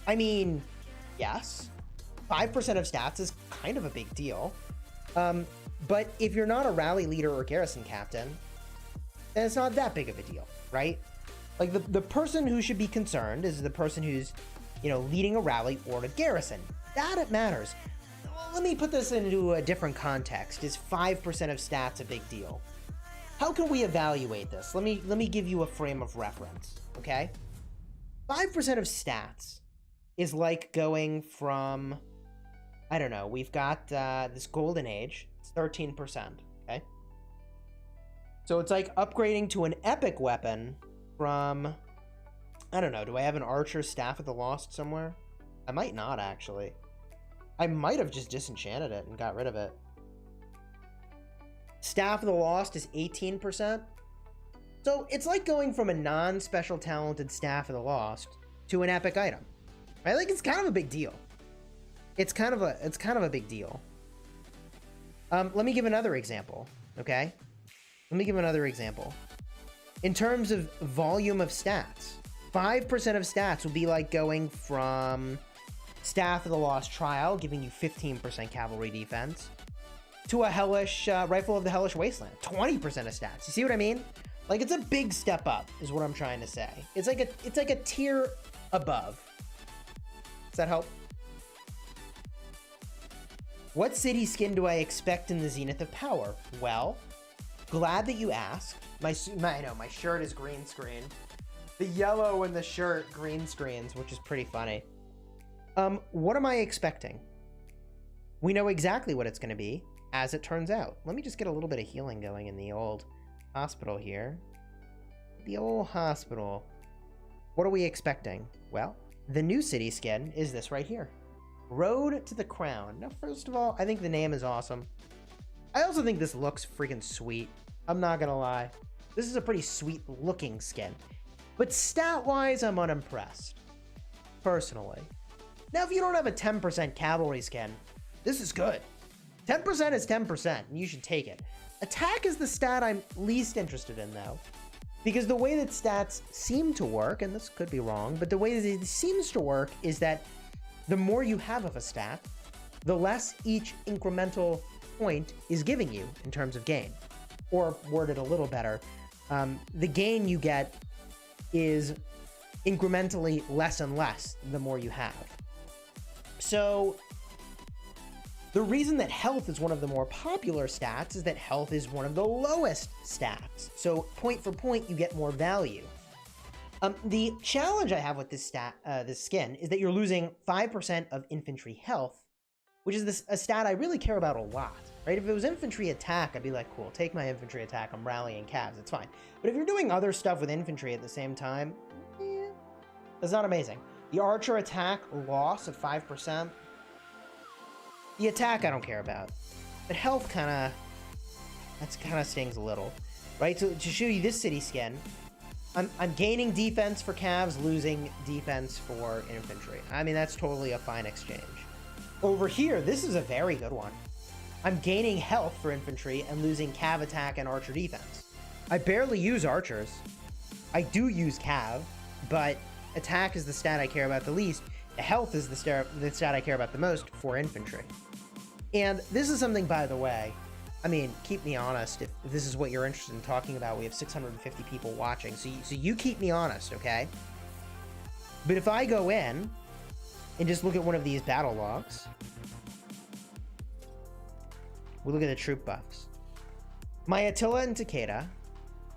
I mean, yes. 5% of stats is kind of a big deal. But if you're not a rally leader or garrison captain, then it's not that big of a deal, right? Like, the person who should be concerned is the person who's, you know, leading a rally or a garrison. That it matters. Well, let me put this into a different context. Is 5% of stats a big deal? How can we evaluate this? Let me give you a frame of reference, okay? 5% of stats is like going from, I don't know, we've got this golden age, it's 13%, okay? So it's like upgrading to an epic weapon from, I don't know, do I have an archer staff of the lost somewhere? I might not, actually. I might have just disenchanted it and got rid of it. Staff of the Lost is 18%. So it's like going from a non-special talented Staff of the Lost to an epic item. Right? Like, it's kind of a big deal. It's kind of a big deal. Let me give another example, okay? Let me give another example. In terms of volume of stats, 5% of stats will be like going from Staff of the Lost Trial, giving you 15% cavalry defense, to a Hellish Rifle of the Hellish Wasteland, 20% of stats. You see what I mean? Like, it's a big step up, is what I'm trying to say. It's like a tier above. Does that help? What city skin do I expect in the Zenith of Power? Well, glad that you asked. I know, my shirt is green screen. The yellow in the shirt green screens, which is pretty funny. What am I expecting? We know exactly what it's going to be, as it turns out. Let me just get a little bit of healing going in the old hospital here. The old hospital. What are we expecting? Well, the new city skin is this right here. Road to the Crown. Now, first of all, I think the name is awesome. I also think this looks freaking sweet. I'm not gonna lie. This is a pretty sweet looking skin. But stat-wise, I'm unimpressed. Personally. Now, if you don't have a 10% cavalry skin, this is good. 10% is 10%, and you should take it. Attack is the stat I'm least interested in, though. Because the way that stats seem to work, and this could be wrong, but the way that it seems to work is that the more you have of a stat, the less each incremental point is giving you in terms of gain. Or worded a little better, the gain you get is incrementally less and less the more you have. So the reason that health is one of the more popular stats is that health is one of the lowest stats. So point for point, you get more value. The challenge I have with this skin is that you're losing 5% of infantry health, which is a stat I really care about a lot, right? If it was infantry attack, I'd be like, cool, take my infantry attack, I'm rallying calves, it's fine. But if you're doing other stuff with infantry at the same time, that's not amazing. The archer attack loss of 5%, the attack I don't care about, but health kind of stings a little, right? So to show you this city skin, I'm gaining defense for calves, losing defense for infantry. I mean, that's totally a fine exchange. Over here, this is a very good one. I'm gaining health for infantry and losing cav attack and archer defense. I barely use archers. I do use cav, but attack is the stat I care about the least. The health is the stat I care about the most for infantry. And this is something, by the way, I mean, keep me honest if this is what you're interested in talking about. We have 650 people watching, so you keep me honest, okay? But if I go in and just look at one of these battle logs, we look at the troop buffs. My Attila and Takeda,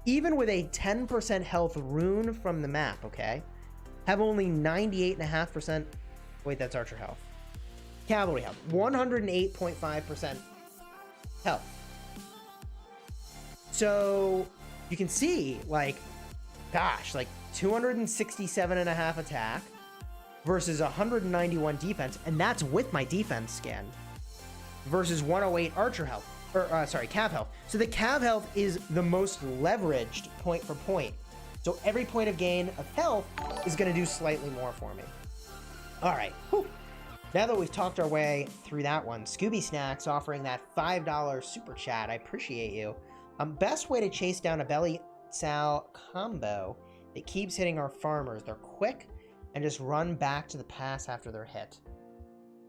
even with a 10% health rune from the map, okay, have only 98.5%. Wait, that's archer health. Cavalry health, 108.5% health. So you can see, like, gosh, like 267.5 attack versus 191 defense, and that's with my defense skin, versus 108 archer health, or cav health. So the cav health is the most leveraged point for point. So every point of gain of health is going to do slightly more for me. All right. Whew. Now that we've talked our way through that one, Scooby Snacks offering that $5 super chat. I appreciate you. Best way to chase down a belly sow combo that keeps hitting our farmers. They're quick and just run back to the pass after they're hit.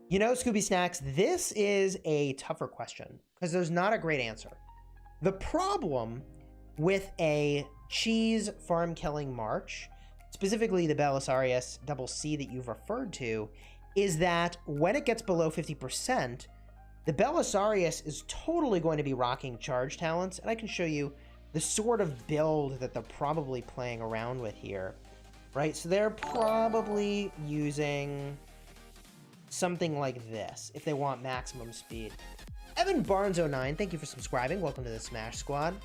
You know, Scooby Snacks, this is a tougher question because there's not a great answer. The problem with a cheese farm killing march, specifically the Belisarius double C that you've referred to, is that when it gets below 50%, the Belisarius is totally going to be rocking charge talents, and I can show you the sort of build that they're probably playing around with here, right? So they're probably using something like this if they want maximum speed. Evan Barnes09, thank you for subscribing. Welcome to the Smash Squad.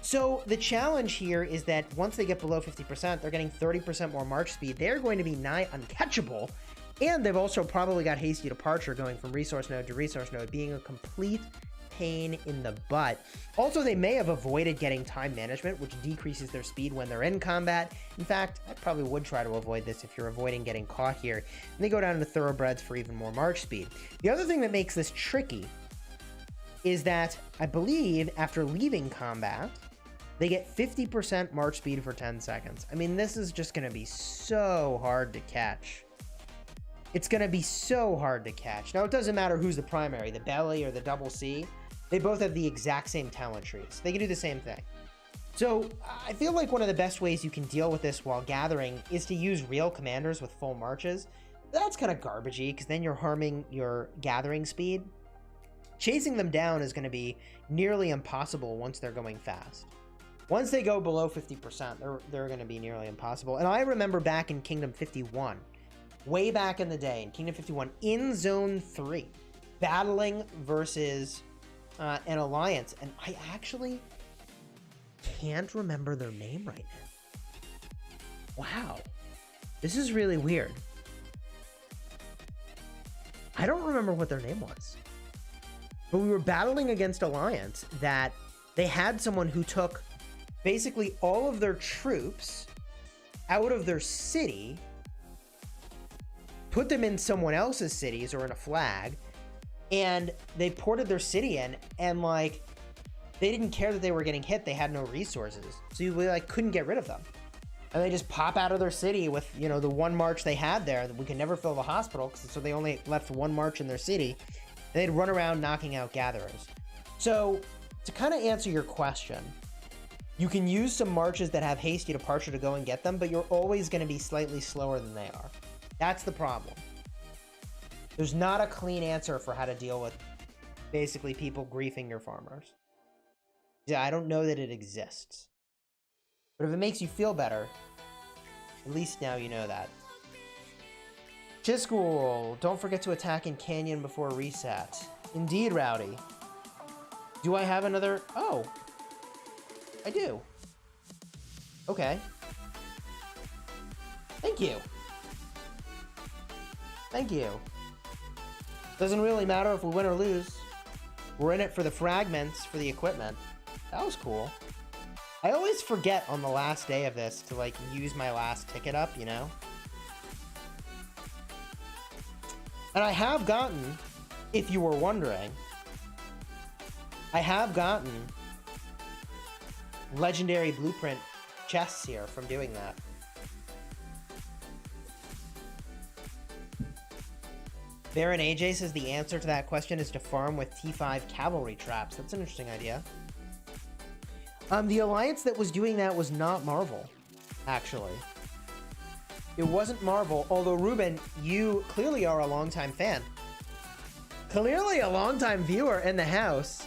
So the challenge here is that once they get below 50%, they're getting 30% more march speed. They're going to be nigh uncatchable. And they've also probably got hasty departure going from resource node to resource node, being a complete pain in the butt. Also, they may have avoided getting time management, which decreases their speed when they're in combat. In fact, I probably would try to avoid this if you're avoiding getting caught here. And they go down to thoroughbreds for even more march speed. The other thing that makes this tricky is that I believe after leaving combat, they get 50% march speed for 10 seconds. I mean, this is just going to be so hard to catch. It's going to be so hard to catch. Now, it doesn't matter who's the primary, the belly or the double C. They both have the exact same talent trees. They can do the same thing. So I feel like one of the best ways you can deal with this while gathering is to use real commanders with full marches. That's kind of garbagey because then you're harming your gathering speed. Chasing them down is going to be nearly impossible once they're going fast. Once they go below 50%, they're going to be nearly impossible. And I remember back in Kingdom 51, way back in the day, in Kingdom 51, in Zone 3, battling versus an alliance. And I actually can't remember their name right now. Wow. This is really weird. I don't remember what their name was. But we were battling against alliance that they had someone who took basically all of their troops out of their city, put them in someone else's cities or in a flag, and they ported their city in, and like They didn't care that they were getting hit. They had no resources. So you like couldn't get rid of them. And they just pop out of their city with, you know, the one march they had there. We could never fill the hospital, so they only left one march in their city. And they'd run around knocking out gatherers. So to kind of answer your question, you can use some marches that have hasty departure to go and get them, but you're always going to be slightly slower than they are. That's the problem. There's not a clean answer for how to deal with basically people griefing your farmers. Yeah, I don't know that it exists. But if it makes you feel better, at least now you know that. Chisgule, don't forget to attack in Canyon before reset. Indeed, Rowdy. Do I have another? Oh, I do. Okay. Thank you. Thank you. Doesn't really matter if we win or lose. We're in it for the fragments, for the equipment. That was cool. I always forget on the last day of this to, like, use my last ticket up, you know? And I have gotten, if you were wondering, I have gotten legendary blueprint chests here from doing that. Baron AJ says the answer to that question is to farm with T5 cavalry traps. That's an interesting idea. The alliance that was doing that was not Marvel, actually. It wasn't Marvel, although Ruben, you clearly are a longtime fan. Clearly a longtime viewer in the house.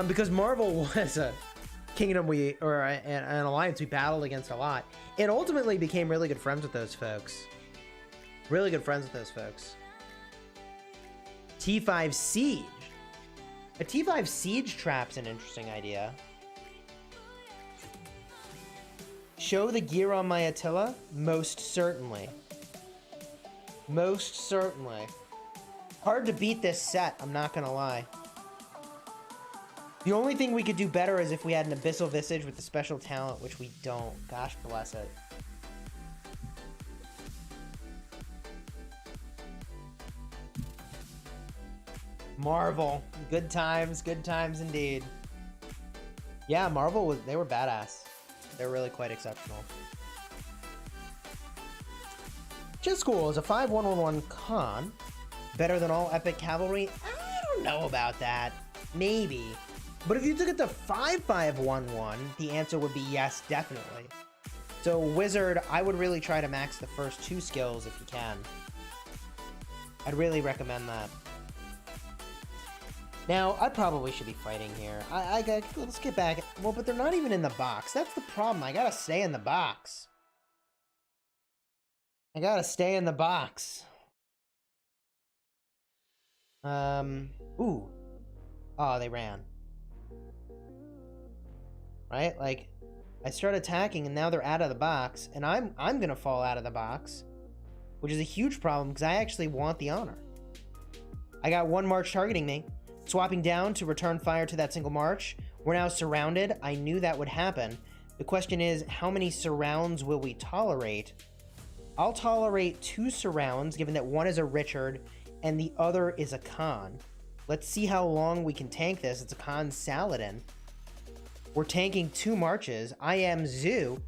Because Marvel was a kingdom an alliance we battled against a lot. And ultimately became really good friends with those folks. Really good friends with those folks. T5 Siege. A T5 Siege trap's an interesting idea. Show the gear on my Attila? Most certainly. Most certainly. Hard to beat this set, I'm not gonna lie. The only thing we could do better is if we had an Abyssal Visage with the special talent, which we don't. Gosh bless it. Marvel. Good times indeed. Yeah, Marvel they were badass. They're really quite exceptional. Chisgule is a 5111 con. Better than all epic cavalry? I don't know about that. Maybe. But if you took it to 5511, the answer would be yes, definitely. So Wizard, I would really try to max the first 2 skills if you can. I'd really recommend that. Now, I probably should be fighting here. Let's get back. Well, but they're not even in the box. That's the problem. I gotta stay in the box. I gotta stay in the box. Ooh. Oh, they ran. Right? Like, I start attacking and now they're out of the box, and I'm gonna fall out of the box, which is a huge problem because I actually want the honor. I got one march targeting me. Swapping down to return fire to that single march. We're now surrounded. I knew that would happen. The question is, how many surrounds will we tolerate? I'll tolerate 2 surrounds, given that one is a Richard and the other is a Khan. Let's see how long we can tank this. It's a Khan Saladin. We're tanking 2 marches. I am Zoo.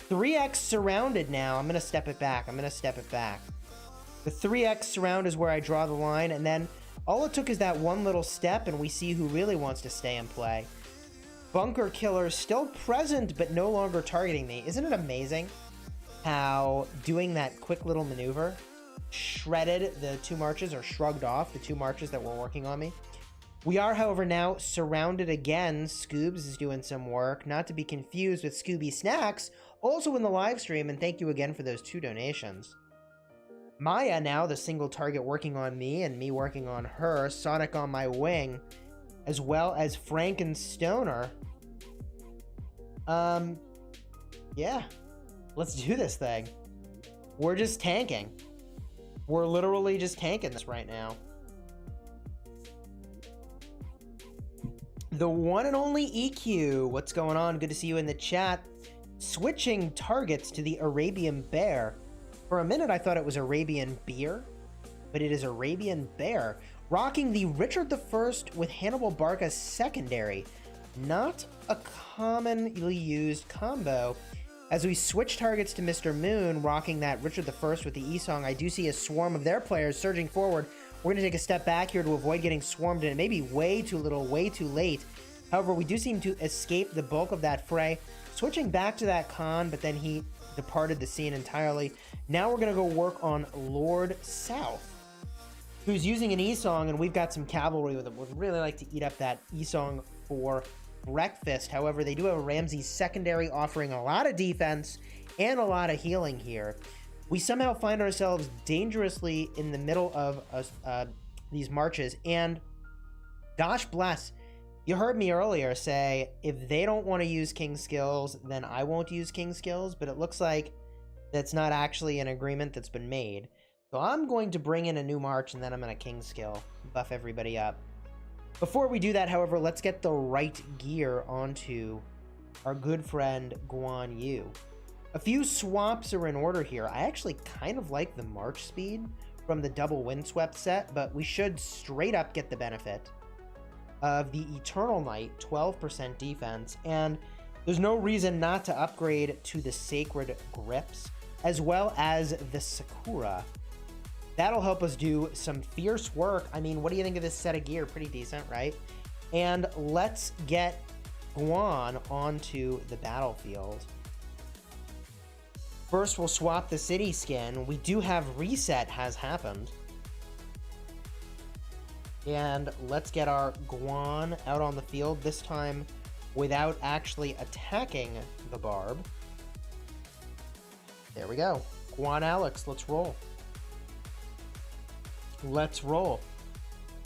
3x surrounded now. I'm going to step it back. The 3x surround is where I draw the line, and then all it took is that one little step, and we see who really wants to stay in play. Bunker Killer still present, but no longer targeting me. Isn't it amazing how doing that quick little maneuver shredded the 2 marches, or shrugged off the 2 marches that were working on me? We are, however, now surrounded again. Scoobs is doing some work, not to be confused with Scooby Snacks, also in the live stream, and thank you again for those 2 donations. Maya now, the single target working on me and me working on her. Sonic on my wing, as well as Frankenstoner. Yeah. Let's do this thing. We're just tanking. We're literally just tanking this right now. The one and only EQ. What's going on? Good to see you in the chat. Switching targets to the Arabian Bear. For a minute, I thought it was Arabian Beer, but it is Arabian Bear. Rocking the Richard I with Hannibal Barca's secondary. Not a commonly used combo. As we switch targets to Mr. Moon, rocking that Richard I with the E-Song, I do see a swarm of their players surging forward. We're going to take a step back here to avoid getting swarmed, and it may be way too little, way too late. However, we do seem to escape the bulk of that fray. Switching back to that Khan, but then he departed the scene entirely. Now we're going to go work on Lord South, who's using an E-Song, and we've got some cavalry with him. Would really like to eat up that E-Song for breakfast. However, they do have a Ramses secondary offering a lot of defense and a lot of healing here. We somehow find ourselves dangerously in the middle of these marches, and gosh bless, you heard me earlier say if they don't want to use King skills, then I won't use King skills, but it looks like that's not actually an agreement that's been made. So I'm going to bring in a new march, and then I'm going to King skill, buff everybody up. Before we do that, however, let's get the right gear onto our good friend Guan Yu. A few swaps are in order here. I actually kind of like the march speed from the double windswept set, but we should straight up get the benefit of the Eternal Knight, 12% defense, and there's no reason not to upgrade to the Sacred Grips, as well as the Sakura. That'll help us do some fierce work. I mean, what do you think of this set of gear? Pretty decent, right? And let's get Guan onto the battlefield. First, we'll swap the city skin. We do have reset has happened. And let's get our Guan out on the field, this time without actually attacking the Barb. There we go. Guan Alex, let's roll. Let's roll.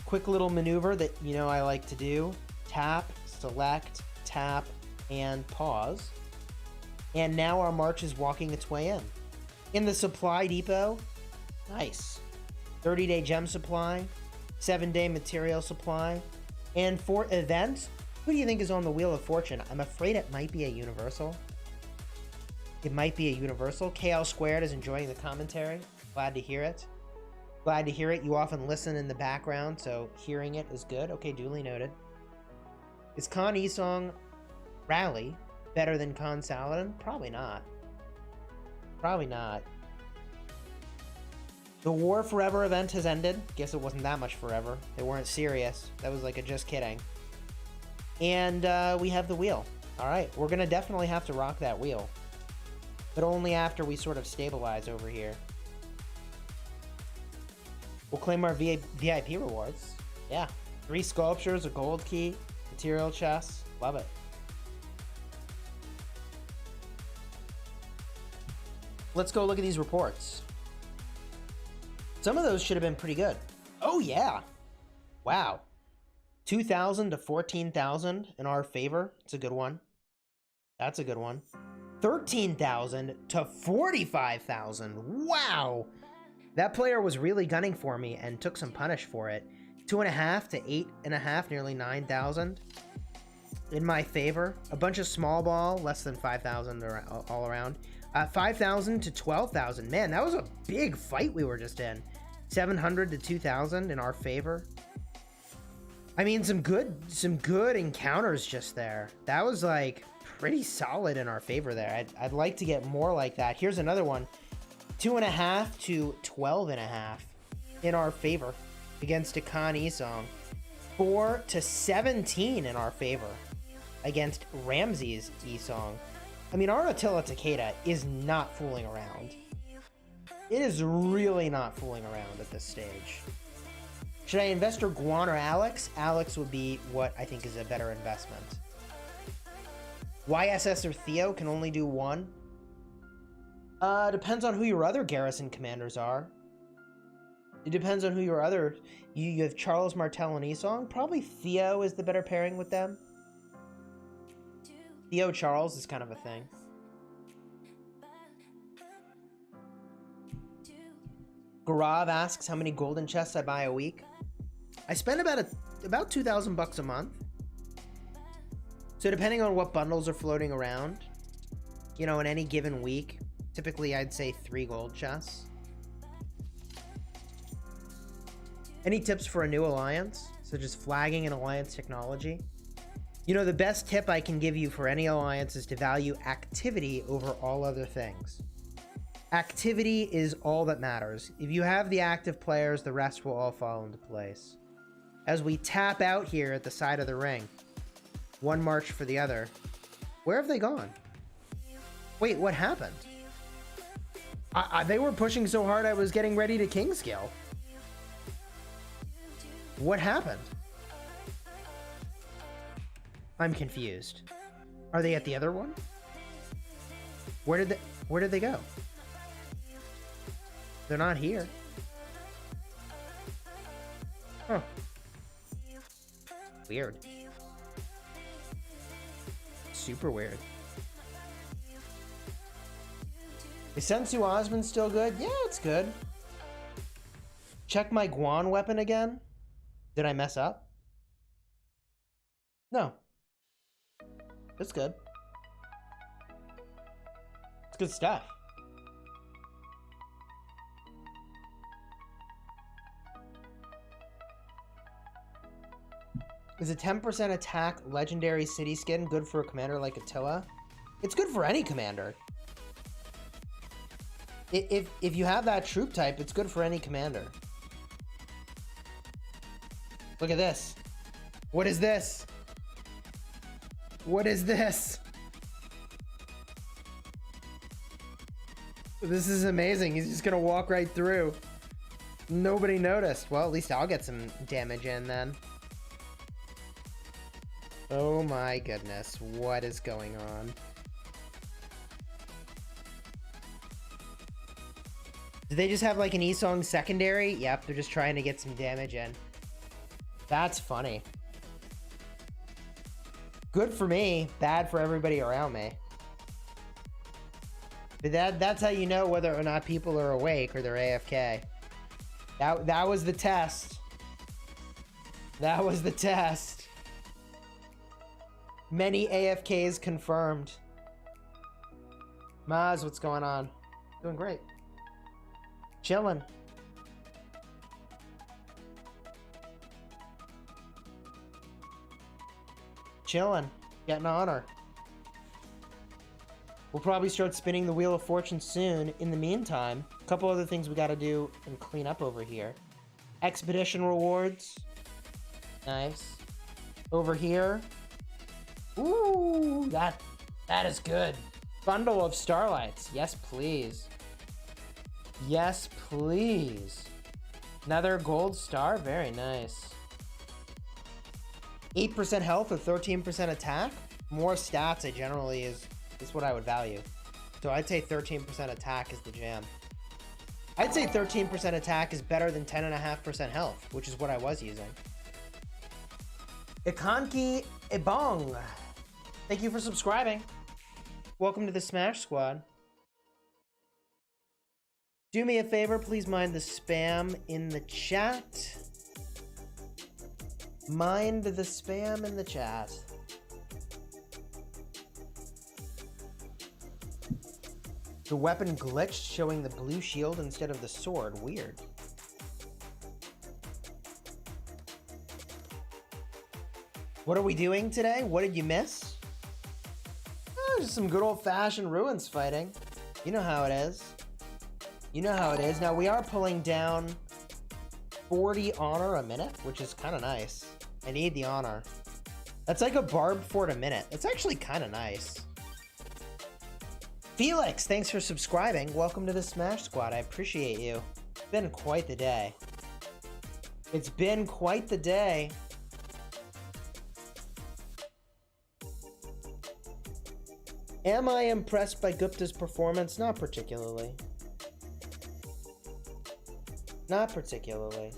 Quick little maneuver that you know I like to do. Tap, select, tap, and pause. And now our march is walking its way in. In the supply depot, nice. 30-day gem supply, 7-day material supply. And for events, who do you think is on the Wheel of Fortune? I'm afraid it might be a Universal. It might be a Universal. KL Squared is enjoying the commentary. Glad to hear it. Glad to hear it. You often listen in the background, so hearing it is good. Okay, duly noted. Is Khan E-Song Rally better than Khan Saladin? Probably not. Probably not. The War Forever event has ended. Guess it wasn't that much forever. They weren't serious. That was like a just kidding. And we have the wheel. Alright, we're going to definitely have to rock that wheel. But only after we sort of stabilize over here. We'll claim our VIP rewards. Yeah. 3 sculptures, a gold key, material chests. Love it. Let's go look at these reports. Some of those should have been pretty good. Oh, yeah. Wow. 2,000 to 14,000 in our favor. It's a good one. That's a good one. 13,000 to 45,000. Wow. That player was really gunning for me and took some punish for it. 2.5 to 8.5, nearly 9,000 in my favor. A bunch of small ball, less than 5,000 all around. 5,000 to 12,000. Man, that was a big fight we were just in. 700 to 2,000 in our favor. I mean, some good encounters just there. That was like pretty solid in our favor there. I'd like to get more like that. Here's another one. 2.5 to 12.5 in our favor against a Khan E-Song. 4 to 17 in our favor against Ramses E-Song. I mean, our Attila Takeda is not fooling around. It is really not fooling around at this stage. Should I invest or Guan or Alex? Alex would be what I think is a better investment. YSS or Theo can only do 1. Depends on who your other garrison commanders are. It depends on who your other... You have Charles Martel and E-Song. Probably Theo is the better pairing with them. Theo Charles is kind of a thing. Garav asks how many golden chests I buy a week. I spend about 2,000 bucks a month. So depending on what bundles are floating around, you know, in any given week, typically I'd say 3 gold chests. Any tips for a new alliance, such as flagging and alliance technology? You know, the best tip I can give you for any alliance is to value activity over all other things. Activity is all that matters. If you have the active players, the rest will all fall into place. As we tap out here at the side of the ring, one march for the other. Where have they gone? Wait, what happened? They were pushing so hard I was getting ready to Chisgule. What happened? I'm confused. Are they at the other one? Where did they go? They're not here. Huh. Weird. Super weird. Is Sensu Osmond still good? Yeah, it's good. Check my Guan weapon again. Did I mess up? No. It's good. It's good stuff. Is a 10% attack legendary city skin good for a commander like Attila? It's good for any commander. If you have that troop type, it's good for any commander. Look at this. What is this? What is this? This is amazing. He's just gonna walk right through. Nobody noticed. Well, at least I'll get some damage in then. Oh my goodness. What is going on? Do they just have like an E-Song secondary? Yep, they're just trying to get some damage in. That's funny. Good for me, bad for everybody around me. But that's how you know whether or not people are awake or they're AFK. That was the test. That was the test. Many AFKs confirmed. Maz, what's going on? Doing great. Chilling. Chilling. Getting honor. We'll probably start spinning the Wheel of Fortune soon. In the meantime, a couple other things we gotta do and clean up over here. Expedition rewards. Nice. Over here. Ooh, that is good. Bundle of Starlights. Yes, please. Yes, please. Another gold star. Very nice. 8% health or 13% attack. More stats, it generally is what I would value. So I'd say 13% attack is the jam. I'd say 13% attack is better than 10.5% health, which is what I was using. Ikanki Ebong. Thank you for subscribing. Welcome to the Smash Squad. Do me a favor, please mind the spam in the chat. Mind the spam in the chat. The weapon glitched, showing the blue shield instead of the sword. Weird. What are we doing today? What did you miss? Oh, just some good old-fashioned ruins fighting. You know how it is. You know how it is. Now, we are pulling down 40 honor a minute, which is kind of nice. I need the honor. That's like a barb fort a minute. It's actually kind of nice. Felix, thanks for subscribing. Welcome to the Smash Squad. I appreciate you. It's been quite the day. It's been quite the day. Am I impressed by Gupta's performance? Not particularly. Not particularly.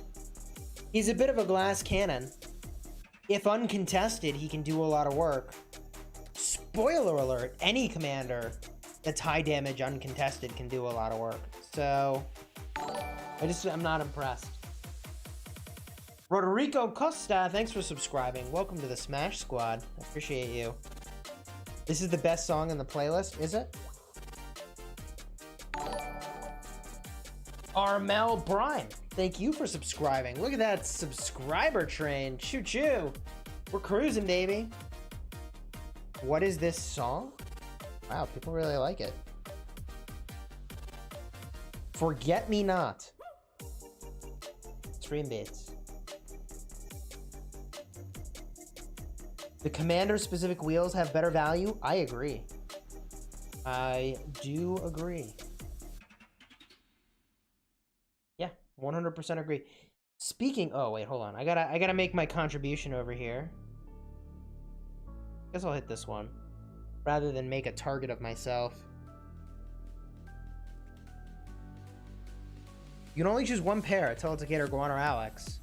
He's a bit of a glass cannon. If uncontested, he can do a lot of work. Spoiler alert, any commander that's high damage uncontested can do a lot of work. So, I'm not impressed. Rodrigo Costa, thanks for subscribing. Welcome to the Smash Squad. I appreciate you. This is the best song in the playlist, is it? Armel Brine, thank you for subscribing. Look at that subscriber train. Choo choo. We're cruising, baby. What is this song? Wow, people really like it. Forget Me Not. Stream beats. The commander-specific wheels have better value? I agree. I do agree. Yeah, 100% agree. Speaking, oh wait, hold on. I gotta make my contribution over here. Guess I'll hit this one rather than make a target of myself. You can only choose one pair, Attila Takeda, Guan, or Alex.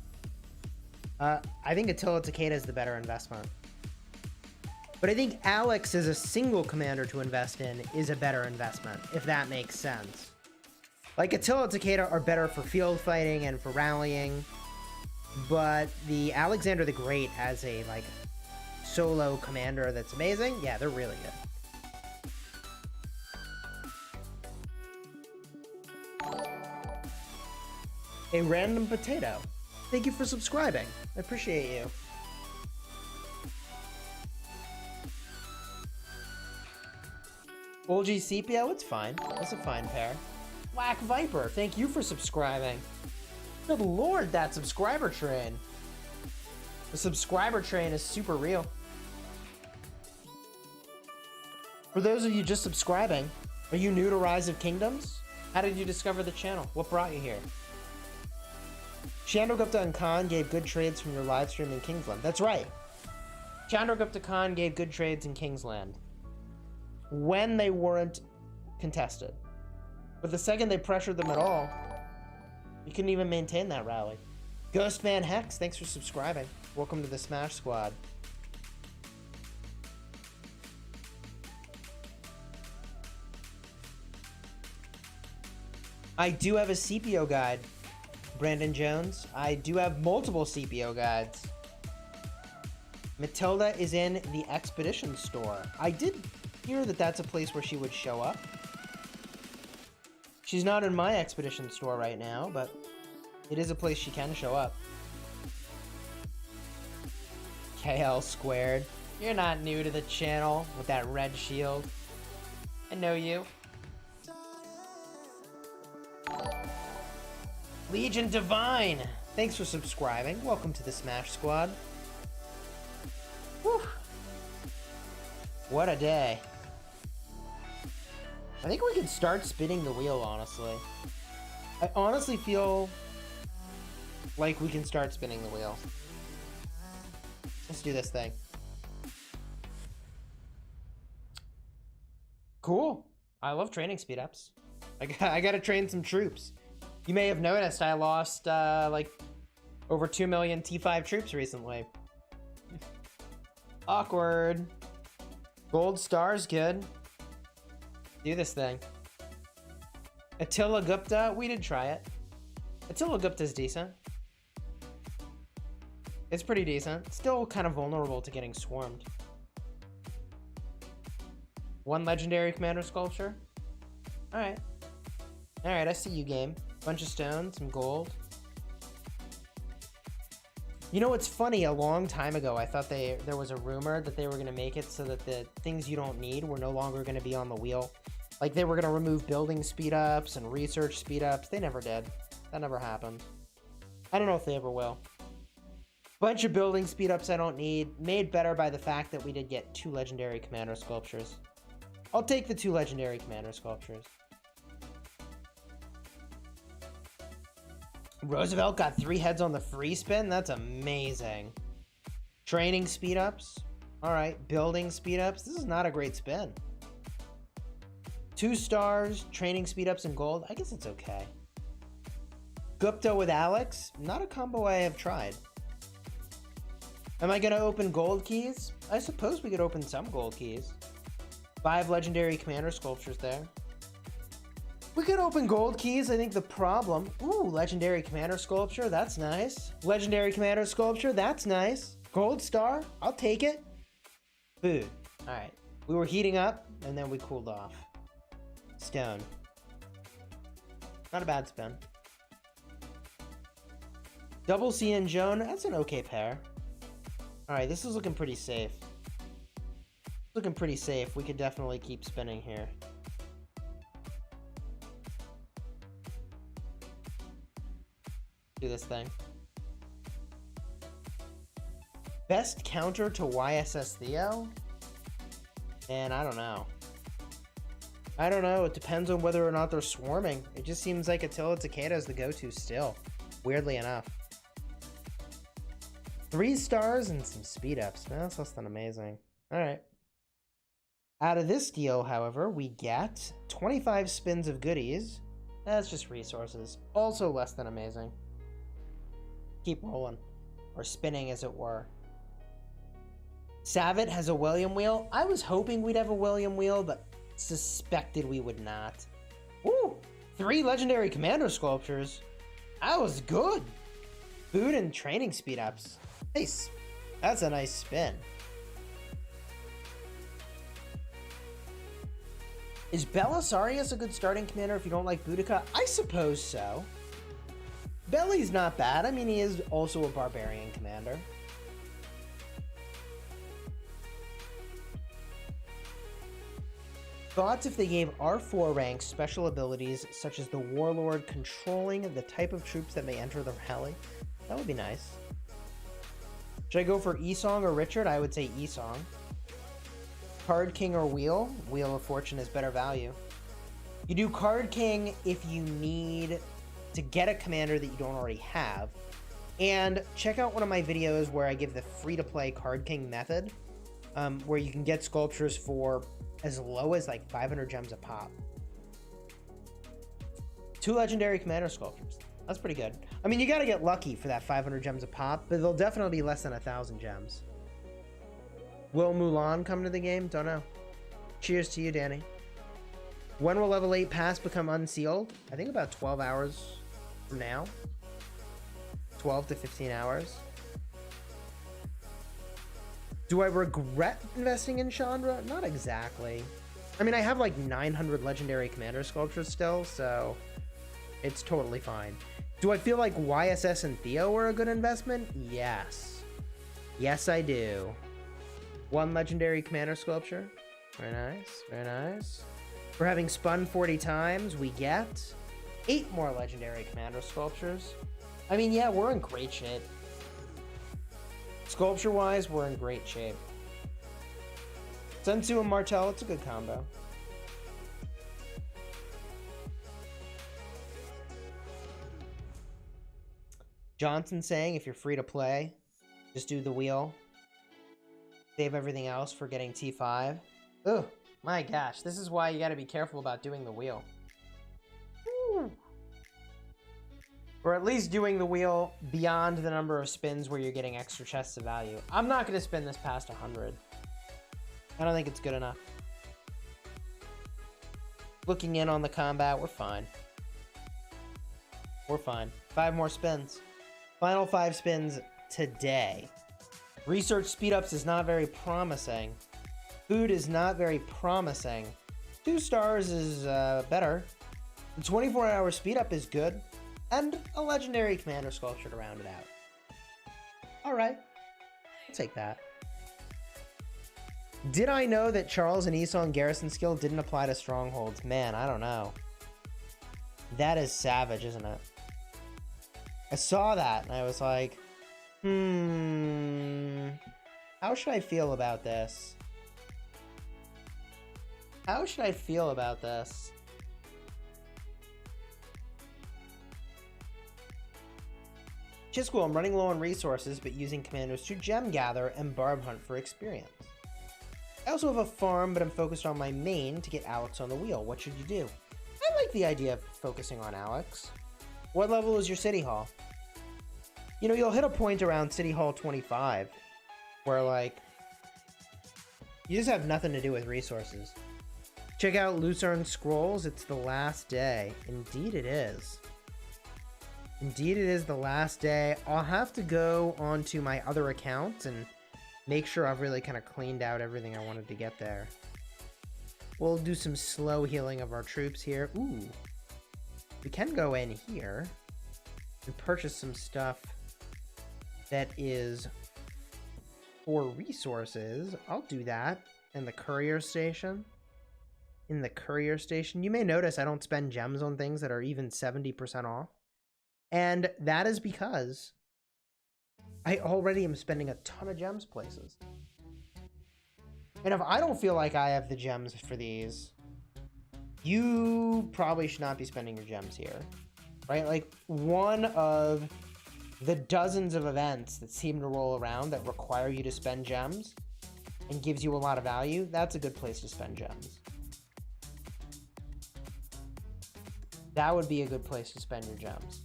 I think Attila Takeda is the better investment. But I think Alex as a single commander to invest in is a better investment, if that makes sense. Like, Attila Takeda are better for field fighting and for rallying, but the Alexander the Great as a, like, solo commander that's amazing, yeah, they're really good. A random potato. Thank you for subscribing. I appreciate you. OG Sepia, it's fine. That's a fine pair. Black Viper, thank you for subscribing. Good lord, that subscriber train. The subscriber train is super real. For those of you just subscribing, are you new to Rise of Kingdoms? How did you discover the channel? What brought you here? Chandragupta and Khan gave good trades from your live stream in Kingsland. That's right. Chandragupta Khan gave good trades in Kingsland when they weren't contested. But the second they pressured them at all, you couldn't even maintain that rally. Ghostman Hex, thanks for subscribing. Welcome to the Smash Squad. I do have a CPO guide, Brandon Jones. I do have multiple CPO guides. Matilda is in the Expedition store. I did hear that that's a place where she would show up. She's not in my Expedition store right now, but it is a place she can show up. KL squared. You're not new to the channel with that red shield. I know you. Legion Divine, thanks for subscribing. Welcome to the Smash Squad. Whew. What a day. I think we can start spinning the wheel, honestly. I honestly feel like we can start spinning the wheel. Let's do this thing. Cool. I love training speed ups. I gotta train some troops. You may have noticed I lost like over 2 million T5 troops recently. Awkward. Gold star's good. Do this thing. Attila Gupta, we did try it. Attila Gupta's decent. It's pretty decent. Still kind of vulnerable to getting swarmed. One legendary commander sculpture. Alright. Alright, I see you, game. Bunch of stones, some gold. You know what's funny? A long time ago, I thought there was a rumor that they were going to make it so that the things you don't need were no longer going to be on the wheel. Like, they were going to remove building speed-ups and research speed-ups. They never did. That never happened. I don't know if they ever will. Bunch of building speed-ups I don't need. Made better by the fact that we did get 2 legendary commander sculptures. I'll take the 2 legendary commander sculptures. Roosevelt got 3 heads on the free spin? That's amazing. Training speed-ups. Alright, building speed-ups. This is not a great spin. 2 stars, training speed-ups, and gold. I guess it's okay. Gupta with Alex. Not a combo I have tried. Am I going to open gold keys? I suppose we could open some gold keys. 5 legendary commander sculptures there. We could open gold keys. I think the problem... Ooh, legendary commander sculpture. That's nice. Legendary commander sculpture. That's nice. Gold star. I'll take it. Food. All right. We were heating up, and then we cooled off. Stone. Not a bad spin. Double C and Joan, that's an okay pair. Alright, this is looking pretty safe. Looking pretty safe. We could definitely keep spinning here. Do this thing. Best counter to YSS Theo? Man, I don't know. I don't know. It depends on whether or not they're swarming. It just seems like Attila Takeda is the go-to still. Weirdly enough. 3 stars and some speed ups. Man, that's less than amazing. Alright. Out of this deal, however, we get 25 spins of goodies. That's just resources. Also less than amazing. Keep rolling. Or spinning, as it were. Savit has a William wheel. I was hoping we'd have a William wheel, but suspected we would not. Ooh! 3 legendary commander sculptures. That was good. Food and training speed ups. Nice. That's a nice spin. Is Belisarius a good starting commander if you don't like Boudica? I suppose so. Belly's not bad. I mean, he is also a barbarian commander. Thoughts if they gave R4 ranks special abilities such as the Warlord controlling the type of troops that may enter the rally? That would be nice. Should I go for Esong or Richard? I would say Esong. Card King or Wheel? Wheel of Fortune is better value. You do Card King if you need to get a commander that you don't already have. And check out one of my videos where I give the free-to-play Card King method, where you can get sculptures for as low as like 500 gems a pop. 2 legendary commander sculptures. That's pretty good. I mean, you gotta get lucky for that 500 gems a pop, but they'll definitely be less than 1,000 gems. Will Mulan come to the game? Don't know. Cheers to you, Danny. When will level 8 pass become unsealed? I think about 12 hours from now. 12 to 15 hours. Do I regret investing in Chandra? Not exactly. I mean, I have like 900 legendary commander sculptures still, so it's totally fine. Do I feel like YSS and Theo were a good investment? Yes. Yes, I do. 1 legendary commander sculpture. Very nice. Very nice. For having spun 40 times, we get 8 more legendary commander sculptures. I mean, yeah, we're in great shape. Sculpture-wise, we're in great shape. Sun Tzu and Martel, it's a good combo. Johnson saying, if you're free to play, just do the wheel. Save everything else for getting T5. Oh, my gosh. This is why you gotta be careful about doing the wheel. Woo. Or at least doing the wheel beyond the number of spins where you're getting extra chests of value. I'm not going to spin this past 100. I don't think it's good enough. Looking in on the combat, we're fine. We're fine. 5 more spins. Final 5 spins today. Research speedups is not very promising. Food is not very promising. 2 stars is better. The 24-hour speedup is good. And a legendary commander sculpture to round it out. Alright. I'll take that. Did I know that Charles and Esong garrison skill didn't apply to strongholds? Man, I don't know. That is savage, isn't it? I saw that and I was like, how should I feel about this? How should I feel about this? Chisgule, I'm running low on resources, but using commandos to gem gather and barb hunt for experience. I also have a farm, but I'm focused on my main to get Alex on the wheel. What should you do? I like the idea of focusing on Alex. What level is your City Hall? You know, you'll hit a point around City Hall 25 where, like, you just have nothing to do with resources. Check out Lucerne Scrolls. It's the last day. Indeed it is. Indeed it is the last day. I'll have to go onto my other account and make sure I've really kind of cleaned out everything I wanted to get there. We'll do some slow healing of our troops here. Ooh. We can go in here and purchase some stuff that is for resources, I'll do that. In the courier station. You may notice I don't spend gems on things that are even 70% off. And that is because I already am spending a ton of gems places. And if I don't feel like I have the gems for these, you probably should not be spending your gems here, right? Like, one of the dozens of events that seem to roll around that require you to spend gems and gives you a lot of value, that's a good place to spend gems. That would be a good place to spend your gems.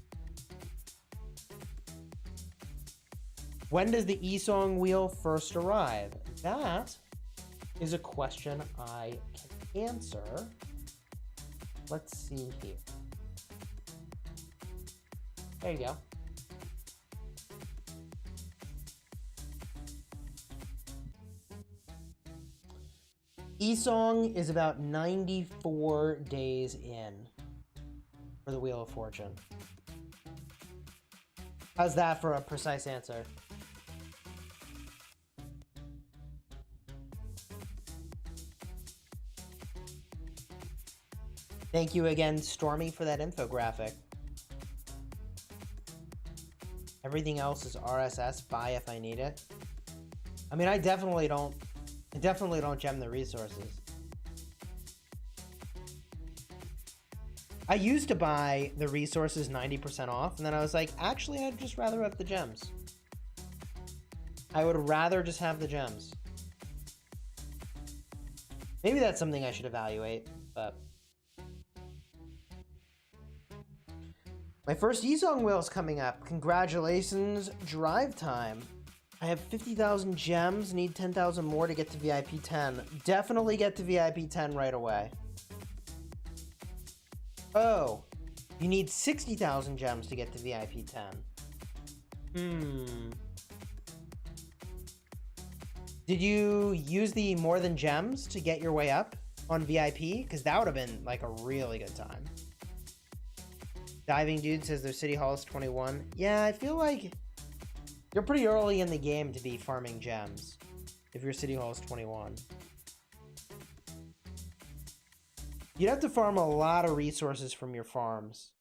When does the Esong wheel first arrive? That is a question I can answer. Let's see here. There you go. Esong is about 94 days in for the Wheel of Fortune. How's that for a precise answer? Thank you again, Stormy, for that infographic. Everything else is RSS, buy if I need it. I mean, I definitely don't gem the resources. I used to buy the resources 90% off, and then I was like, actually, I'd just rather have the gems. I would rather just have the gems. Maybe that's something I should evaluate, but... My first Esong wheel is coming up. Congratulations, drive time. I have 50,000 gems, need 10,000 more to get to VIP 10. Definitely get to VIP 10 right away. Oh, you need 60,000 gems to get to VIP 10. Did you use the more than gems to get your way up on VIP? Because that would have been like a really good time. Diving Dude says their City Hall is 21. Yeah, I feel like you're pretty early in the game to be farming gems if your City Hall is 21. You'd have to farm a lot of resources from your farms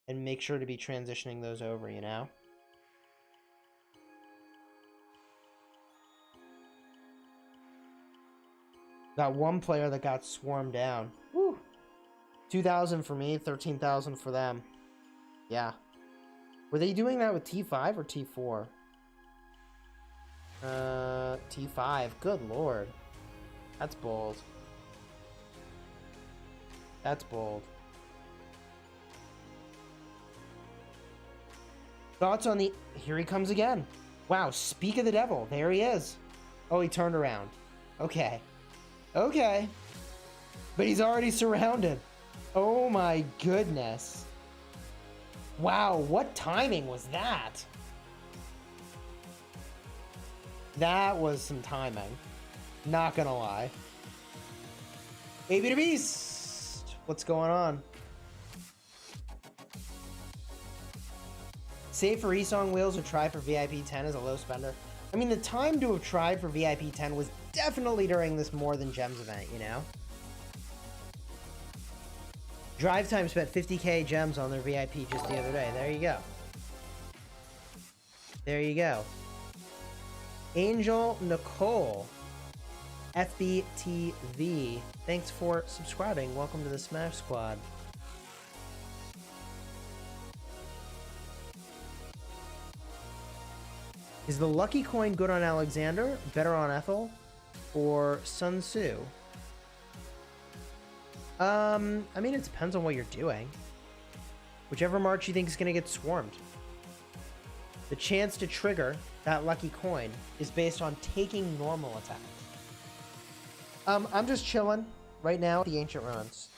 and make sure to be transitioning those over, you know? Got one player that got swarmed down. Woo! 2,000 for me, 13,000 for them. Yeah. Were they doing that with T5 or T4? T5. Good lord. That's bold. That's bold. Thoughts on the... Here he comes again. Wow, speak of the devil. There he is. Oh, he turned around. Okay. Okay. But he's already surrounded. Oh my goodness. Wow, what timing was that? That was some timing. Not gonna lie. Baby the Beast! What's going on? Save for Esong wheels or try for VIP 10 as a low spender. I mean, the time to have tried for VIP 10 was definitely during this More Than Gems event, you know? Drive Time spent 50k gems on their VIP just the other day. There you go. There you go. Angel Nicole, FBTV, thanks for subscribing. Welcome to the Smash Squad. Is the lucky coin good on Alexander, better on Ethel, or Sun Tzu? I mean, it depends on what you're doing. Whichever march you think is going to get swarmed. The chance to trigger that lucky coin is based on taking normal attacks. I'm just chilling right now at the Ancient Ruins.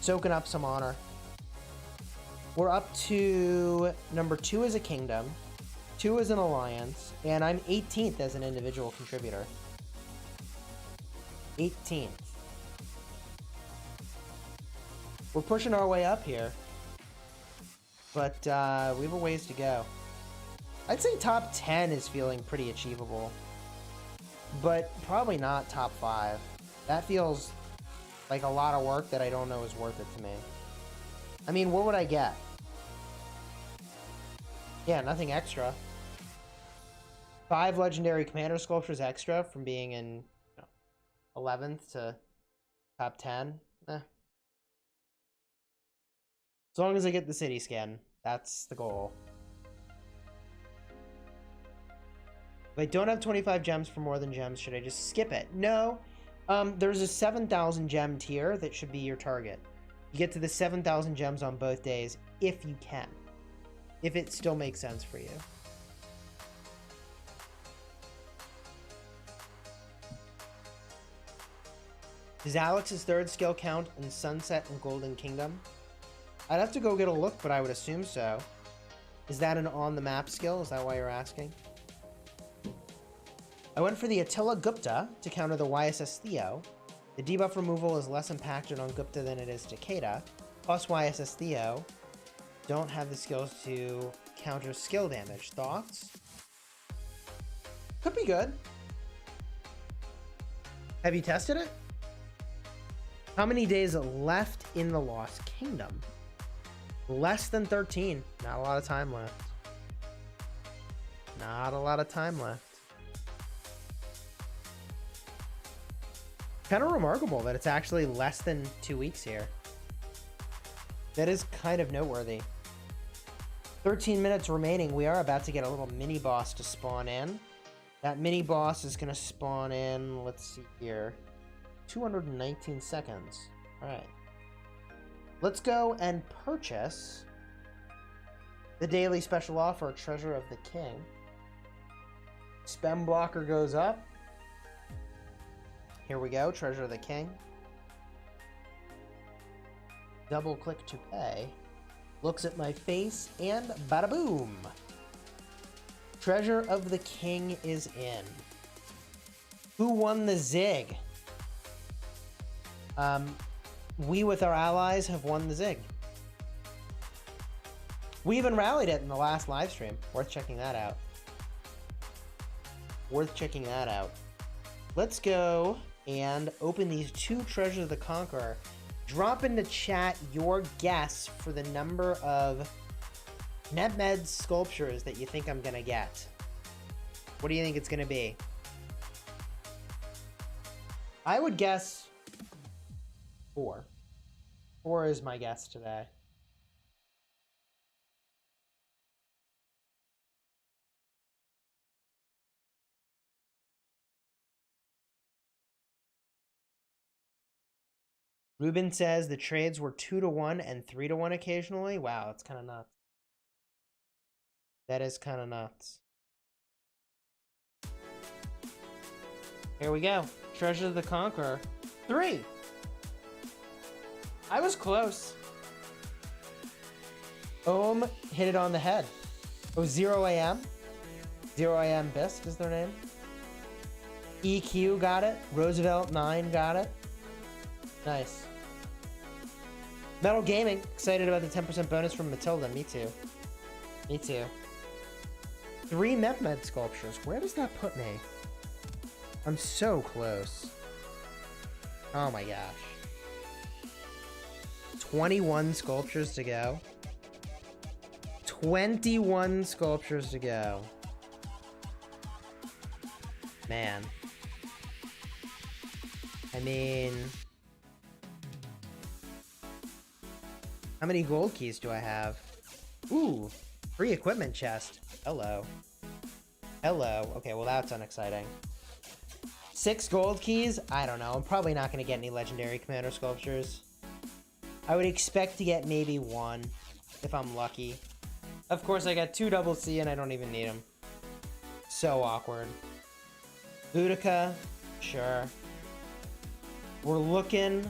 Soaking up some honor. We're up to number 2 as a kingdom, 2 as an alliance, and I'm 18th as an individual contributor. 18th. We're pushing our way up here, but we have a ways to go. I'd say top 10 is feeling pretty achievable, but probably not top 5. That feels like a lot of work that I don't know is worth it to me. I mean, what would I get? Yeah, nothing extra. 5 legendary commander sculptures extra from being in 11th to top 10. As long as I get the city skin, that's the goal. If I don't have 25 gems for more than gems, should I just skip it? No. There's a 7,000 gem tier that should be your target. You get to the 7,000 gems on both days if you can. If it still makes sense for you. Does Alex's 3rd skill count in Sunset and Golden Kingdom? I'd have to go get a look, but I would assume so. Is that an on-the-map skill? Is that why you're asking? I went for the Attila Gupta to counter the YSS Theo. The debuff removal is less impacted on Gupta than it is Takeda. Plus YSS Theo don't have the skills to counter skill damage. Thoughts? Could be good. Have you tested it? How many days left in the Lost Kingdom? Less than 13. Not a lot of time left. Not a lot of time left. Kind of remarkable that it's actually less than 2 weeks here. That is kind of noteworthy. 13 minutes remaining. We are about to get a little mini boss to spawn in. That mini boss is going to spawn in, let's see here, 219 seconds. All right. Let's go and purchase the daily special offer, Treasure of the King. Spam blocker goes up. Here we go, Treasure of the King. Double click to pay. Looks at my face and bada boom. Treasure of the King is in. Who won the Zig? We with our allies have won the Zig. We even rallied it in the last live stream. Worth checking that out. Worth checking that out. Let's go and open these 2 Treasures of the Conqueror. Drop into chat your guess for the number of Mehmed sculptures that you think I'm gonna get. What do you think it's gonna be? I would guess 4. 4 is my guess today. Ruben says the trades were 2-1 and 3-1 occasionally. Wow, that's kind of nuts. That is kind of nuts. Here we go. Treasure of the Conqueror. 3. I was close. Ohm hit it on the head. Oh, 0 AM. 0 AM Bisque is their name. EQ got it. Roosevelt 9 got it. Nice. Metal Gaming, excited about the 10% bonus from Matilda. Me too. Me too. 3 Mehmed sculptures. Where does that put me? I'm so close. Oh my gosh. 21 sculptures to go. 21 sculptures to go. Man. I mean... how many gold keys do I have? Ooh, free equipment chest. Hello. Hello. Okay, well that's unexciting. 6 gold keys? I don't know. I'm probably not going to get any legendary commander sculptures. I would expect to get maybe 1 if I'm lucky. Of course, I got 2 double C and I don't even need them. So awkward. Boudica? Sure. We're looking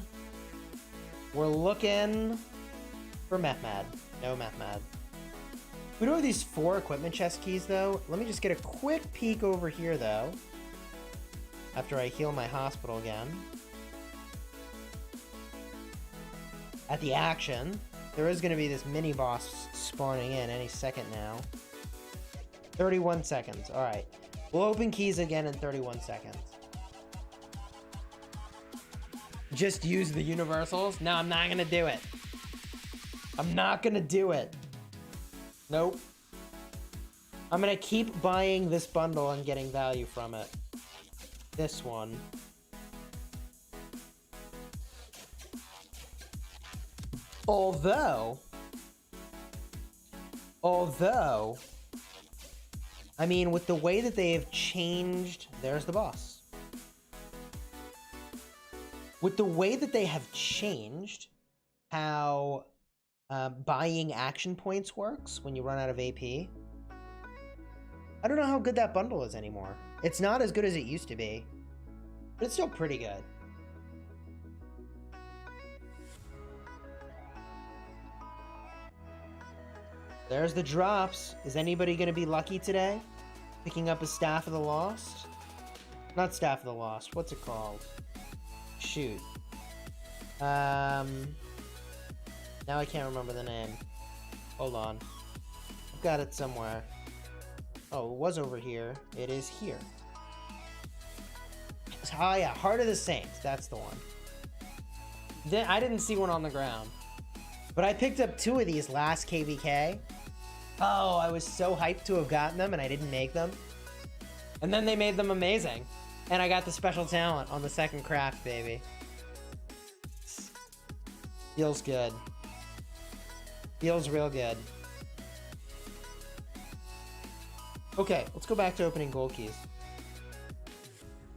for Mehmed. No Mehmed. We do have these 4 equipment chest keys though. Let me just get a quick peek over here though. After I heal my hospital again. At the action, there is going to be this mini boss spawning in any second now. 31 seconds. All right. We'll open keys again in 31 seconds. Just use the universals? No, I'm not gonna do it. I'm not gonna do it. Nope. I'm gonna keep buying this bundle and getting value from it. This one. Although, I mean, with the way that they have changed, there's the boss. With the way that they have changed how buying action points works when you run out of AP, I don't know how good that bundle is anymore. It's not as good as it used to be, but it's still pretty good. There's the drops. Is anybody going to be lucky today? Picking up a Staff of the Lost? Not Staff of the Lost. What's it called? Shoot. Now I can't remember the name. Hold on. I've got it somewhere. Oh, it was over here. It is here. Oh yeah, Heart of the Saints. That's the one. I didn't see one on the ground. But I picked up 2 of these last KVK. Oh, I was so hyped to have gotten them and I didn't make them. And then they made them amazing. And I got the special talent on the second craft, baby. Feels good. Feels real good. Okay, let's go back to opening gold keys.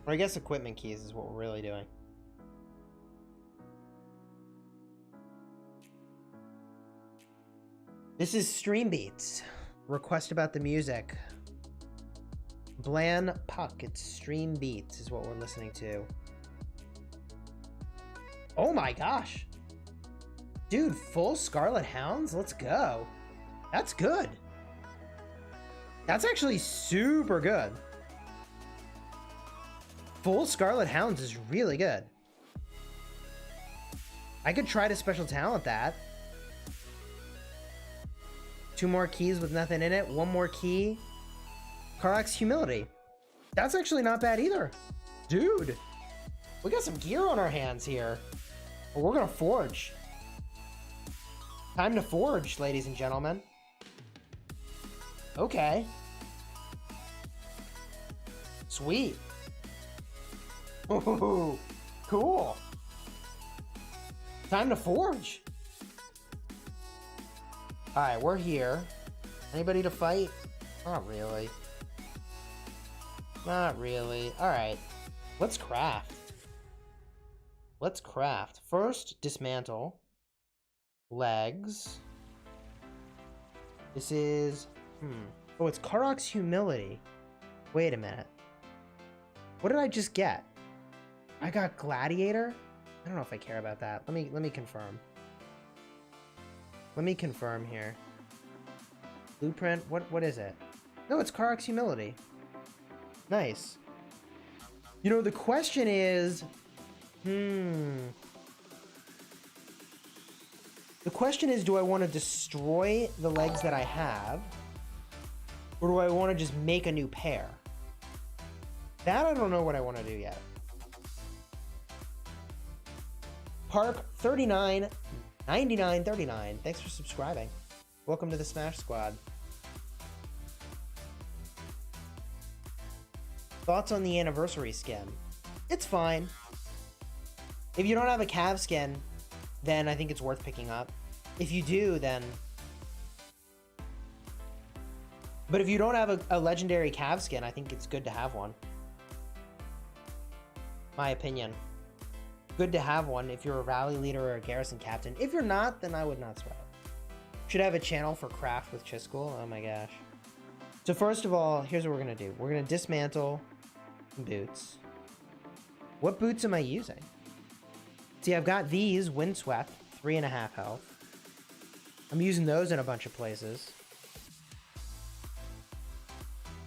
Or I guess equipment keys is what we're really doing. This is Stream Beats. Request about the music. Bland Puck. It's Stream Beats is what we're listening to. Oh my gosh. Dude, full Scarlet Hounds? Let's go. That's good. That's actually super good. Full Scarlet Hounds is really good. I could try to special talent that. 2 more keys with nothing in it. 1 more key. Karak's Humility. That's actually not bad either. Dude. We got some gear on our hands here. Well, we're gonna forge. Time to forge, ladies and gentlemen. Okay. Sweet. Ooh, cool. Time to forge. Alright, we're here. Anybody to fight? Not really. Not really. Alright. Let's craft. Let's craft. First, dismantle. Legs. This is... Oh, it's Karak's Humility. Wait a minute. What did I just get? I got Gladiator? I don't know if I care about that. Let me confirm. Let me confirm here. Blueprint? What is it? No, it's Karak's Humility. Nice. You know, the question is... The question is, do I want to destroy the legs that I have? Or do I want to just make a new pair? That I don't know what I want to do yet. Park 39 9939. Thanks for subscribing. Welcome to the Smash Squad. Thoughts on the anniversary skin? It's fine. If you don't have a Cav skin, then I think it's worth picking up. If you do, then... But if you don't have a legendary Cav skin, I think it's good to have one. My opinion. Good to have one if you're a rally leader or a garrison captain. If you're not, then I would not sweat it. Should have a channel for craft with Chisgule. Oh my gosh. So first of all, here's what we're going to do. We're going to dismantle boots. What boots am I using? See, I've got these Windswept, 3.5 health. I'm using those in a bunch of places.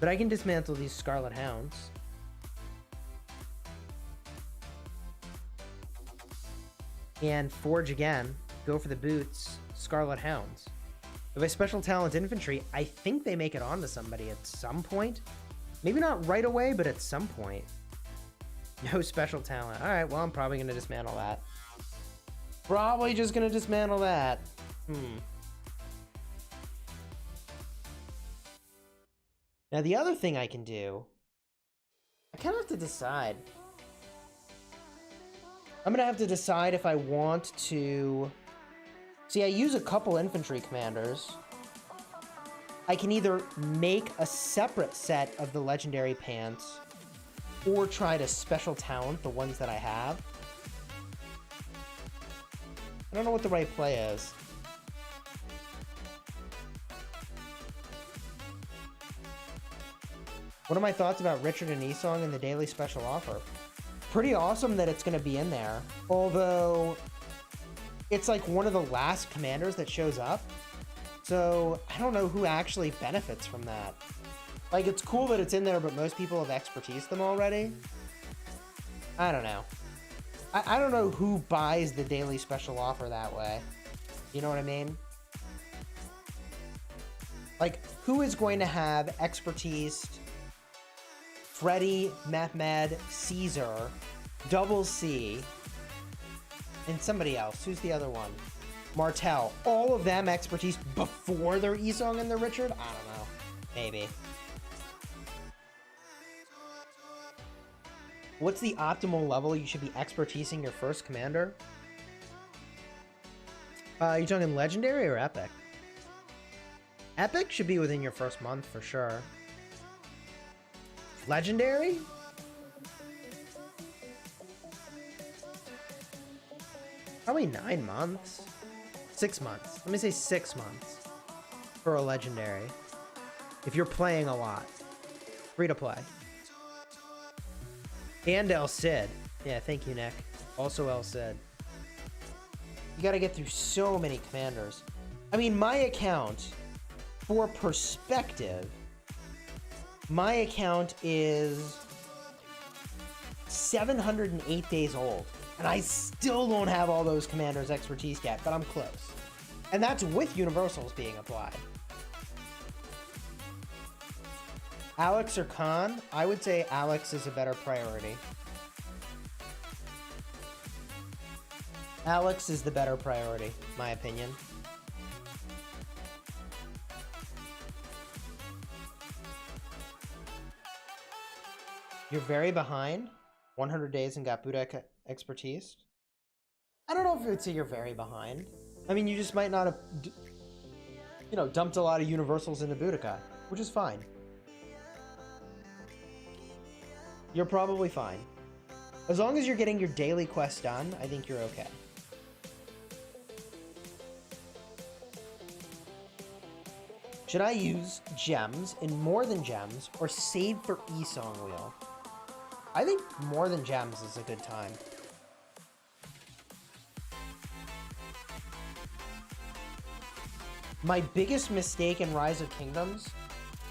But I can dismantle these Scarlet Hounds. And forge again. Go for the boots. Scarlet Hounds. If I special talent infantry, I think they make it onto somebody at some point. Maybe not right away, but at some point. No special talent. All right, well, I'm probably going to dismantle that. Probably just going to dismantle that. Now, the other thing I can do, I kind of have to decide. I'm going to have to decide if I want to... See, I use a couple infantry commanders. I can either make a separate set of the legendary pants or try to special talent the ones that I have. I don't know what the right play is. What are my thoughts about Richard and Esong in the daily special offer? Pretty awesome that it's going to be in there. Although, it's like one of the last commanders that shows up. So, I don't know who actually benefits from that. Like, it's cool that it's in there, but most people have expertise them already. I don't know. I don't know who buys the daily special offer that way. You know what I mean? Like, who is going to have expertise... Freddy, Mehmed, Caesar, Double C, and somebody else. Who's the other one? Martel. All of them expertise before their Esong and their Richard? I don't know. Maybe. What's the optimal level you should be expertising your first commander? You talking legendary or epic? Epic should be within your first month for sure. Legendary? Probably 9 months. 6 months. Let me say 6 months for a legendary. If you're playing a lot. Free to play. And El Cid. Yeah, thank you, Nick. Also El Cid. You gotta get through so many commanders. I mean, my account, for perspective, my account is 708 days old, and I still don't have all those commanders' expertise yet, but I'm close. And that's with universals being applied. Alex or Khan? I would say Alex is a better priority. Alex is the better priority, my opinion. You're very behind. 100 days and got Buddha expertise. I don't know if it's you're very behind. I mean, you just might not have, you know, dumped a lot of universals into Boudica, which is fine. You're probably fine. As long as you're getting your daily quest done, I think you're okay. Should I use gems in More Than Gems or save for Esong Wheel? I think More Than Gems is a good time. My biggest mistake in Rise of Kingdoms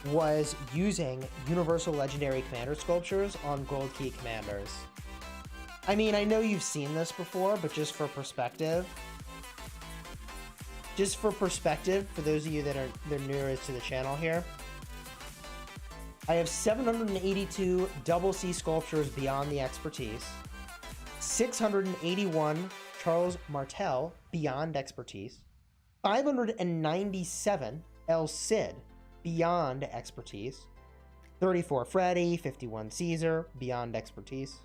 was using Universal Legendary Commander Sculptures on Gold Key Commanders. I mean, I know you've seen this before, but just for perspective. Just for perspective, for those of you that are newer to the channel here. I have 782 Double C Sculptures Beyond the Expertise. 681 Charles Martel Beyond Expertise. 597 El Cid Beyond Expertise. 34 Freddy, 51 Caesar Beyond Expertise.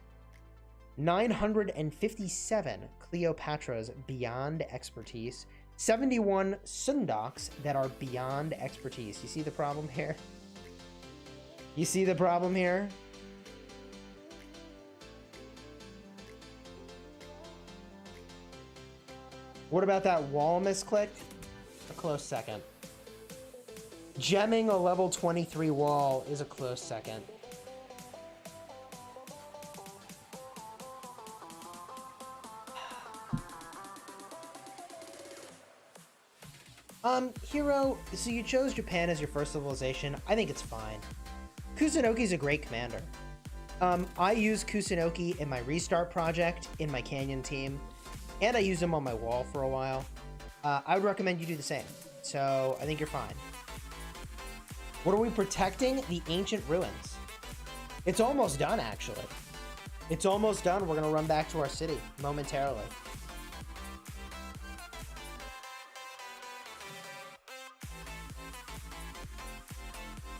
957 Cleopatras Beyond Expertise. 71 Sundoks that are beyond expertise. You see the problem here? You see the problem here? What about that wall misclick? A close second. Gemming a level 23 wall is a close second. Hero, so you chose Japan as your first civilization. I think it's fine. Kusunoki's a great commander. I use Kusunoki in my restart project, in my Canyon team, and I used him on my wall for a while. I would recommend you do the same. So I think you're fine. What are we protecting? The ancient ruins. It's almost done, actually. It's almost done. We're going to run back to our city momentarily.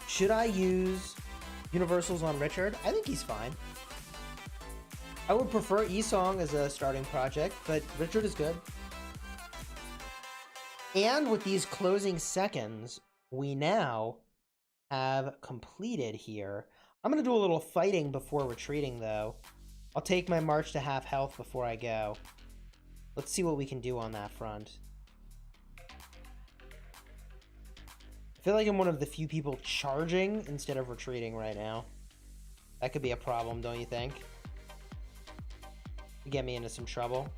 Should I use universals on Richard? I think he's fine. I would prefer Esong as a starting project, but Richard is good. And with these closing seconds, we now have completed here. I'm going to do a little fighting before retreating, though. I'll take my march to half health before I go. Let's see what we can do on that front. I feel like I'm one of the few people charging instead of retreating right now. That could be a problem, don't you think? Get me into some trouble.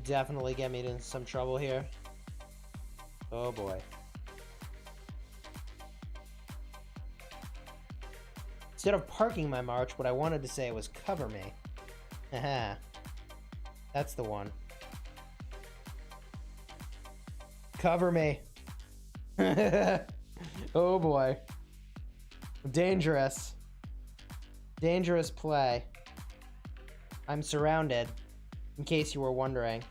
Definitely get me into some trouble here. Oh boy. Instead of parking my march, what I wanted to say was cover me. Haha. That's the one. Cover me. Oh boy. Dangerous. Dangerous play. I'm surrounded, in case you were wondering.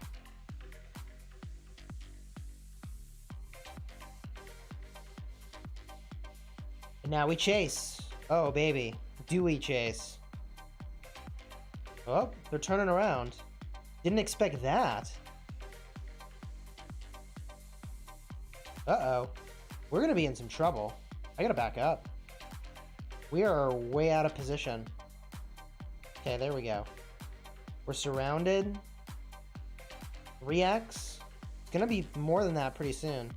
And now we chase. Oh, baby. Do we chase? Oh, they're turning around. Didn't expect that. Uh-oh. We're gonna be in some trouble. I gotta back up. We are way out of position. Okay, there we go. We're surrounded. 3x. It's gonna be more than that pretty soon.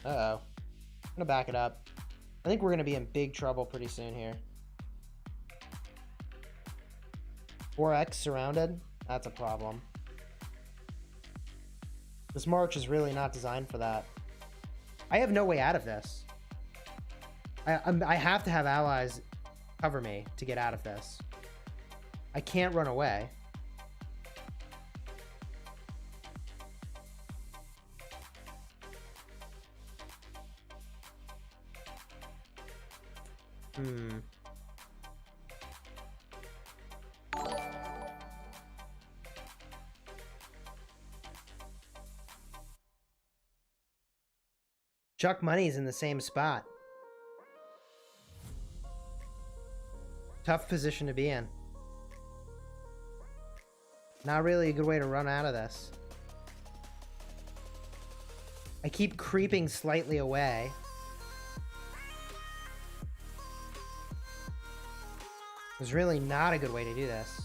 Uh-oh. I'm gonna back it up. I think we're gonna be in big trouble pretty soon here. 4x surrounded? That's a problem. This march is really not designed for that. I have no way out of this. I have to have allies cover me to get out of this. I can't run away. Chuck Money's in the same spot. Tough position to be in. Not really a good way to run out of this. I keep creeping slightly away. It's really not a good way to do this.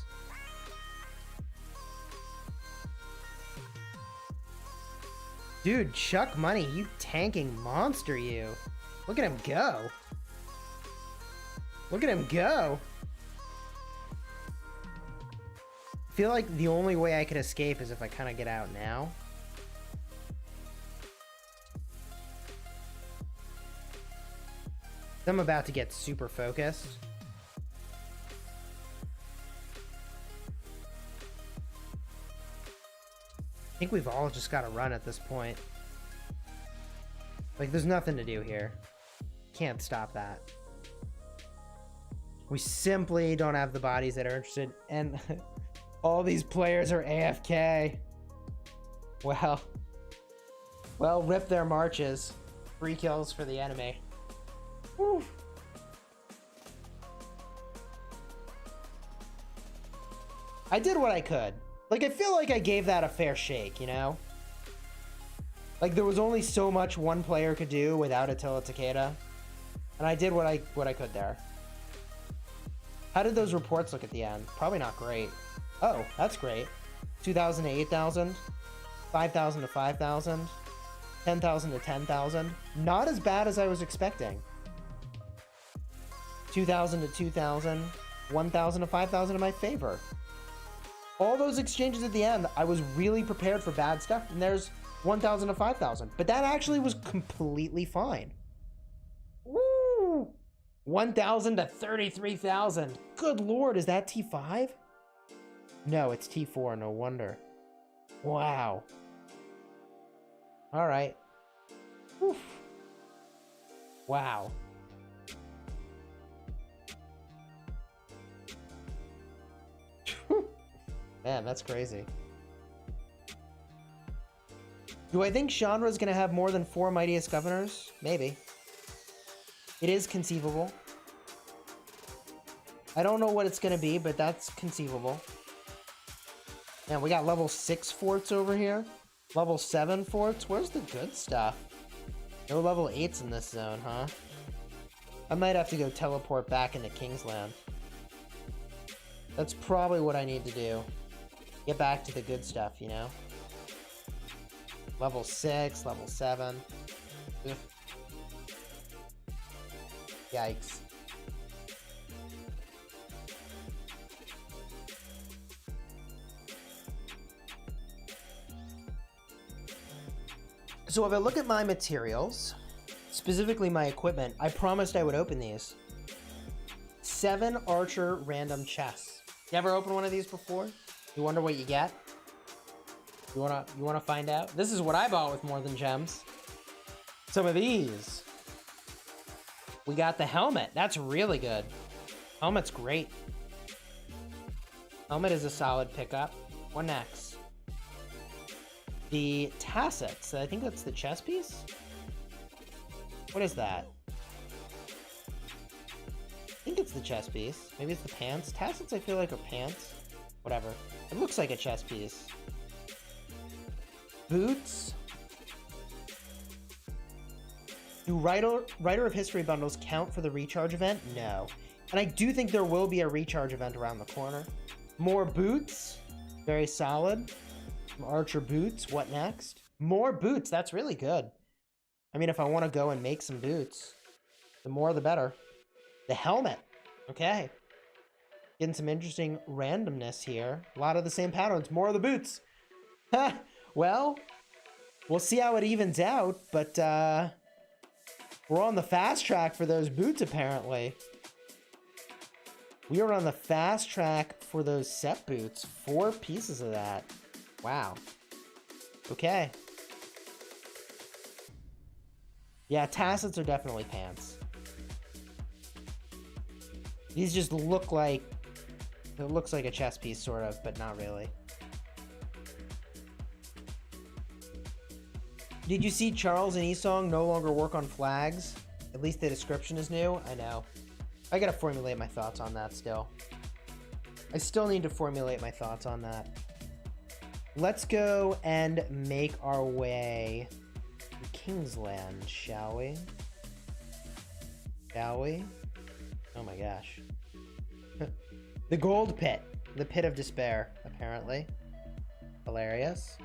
Dude, Chuck Money, you tanking monster, you. Look at him go. Look at him go. I feel like the only way I could escape is if I kind of get out now. I'm about to get super focused. I think we've all just got to run at this point. Like, there's nothing to do here. Can't stop that. We simply don't have the bodies that are interested, and all these players are AFK. Well, rip their marches. 3 kills for the enemy. Whew. I did what I could. Like, I feel like I gave that a fair shake, you know? Like, there was only so much one player could do without Attila Takeda. And I did what I could there. How did those reports look at the end? Probably not great. Oh, that's great. 2,000 to 8,000. 5,000 to 5,000. 10,000 to 10,000. Not as bad as I was expecting. 2,000 to 2,000. 1,000 to 5,000 in my favor. All those exchanges at the end, I was really prepared for bad stuff, and there's 1,000 to 5,000. But that actually was completely fine. Woo! 1,000 to 33,000. Good lord, is that T5? No, it's T4, no wonder. Wow. All right. Oof. Wow. Man, that's crazy. Do I think Chandra is going to have more than 4 Mightiest Governors? Maybe. It is conceivable. I don't know what it's going to be, but that's conceivable. Man, we got level 6 forts over here. Level 7 forts. Where's the good stuff? No level 8s in this zone, huh? I might have to go teleport back into Kingsland. That's probably what I need to do. Get back to the good stuff, you know? Level 6, level 7. Ugh. Yikes. So if I look at my materials, specifically my equipment, I promised I would open these. 7 Archer random chests. You ever opened one of these before? You wonder what you get? You wanna find out? This is what I bought with More Than Gems. Some of these. We got the helmet. That's really good. Helmet's great. Helmet is a solid pickup. What next? The tassets. I think that's the chest piece. What is that? I think it's the chest piece. Maybe it's the pants. Tassets I feel like are pants. Whatever. It looks like a chest piece. Boots. Do Writer of History bundles count for the recharge event? No. And I do think there will be a recharge event around the corner. More boots. Very solid. Some Archer boots. What next? More boots. That's really good. I mean, if I want to go and make some boots, the more the better. The helmet. Okay. Getting some interesting randomness here. A lot of the same patterns. More of the boots. Well, we'll see how it evens out, but we're on the fast track for those boots, apparently. We are on the fast track for those set boots. 4 pieces of that. Wow. Okay. Yeah, tassets are definitely pants. These just look like... It looks like a chest piece, sort of, but not really. Did you see Charles and Esong no longer work on flags? At least the description is new? I know. I gotta formulate my thoughts on that still. I still need to formulate my thoughts on that. Let's go and make our way to Kingsland, shall we? Shall we? Oh my gosh. The Gold Pit. The Pit of Despair, apparently. Hilarious.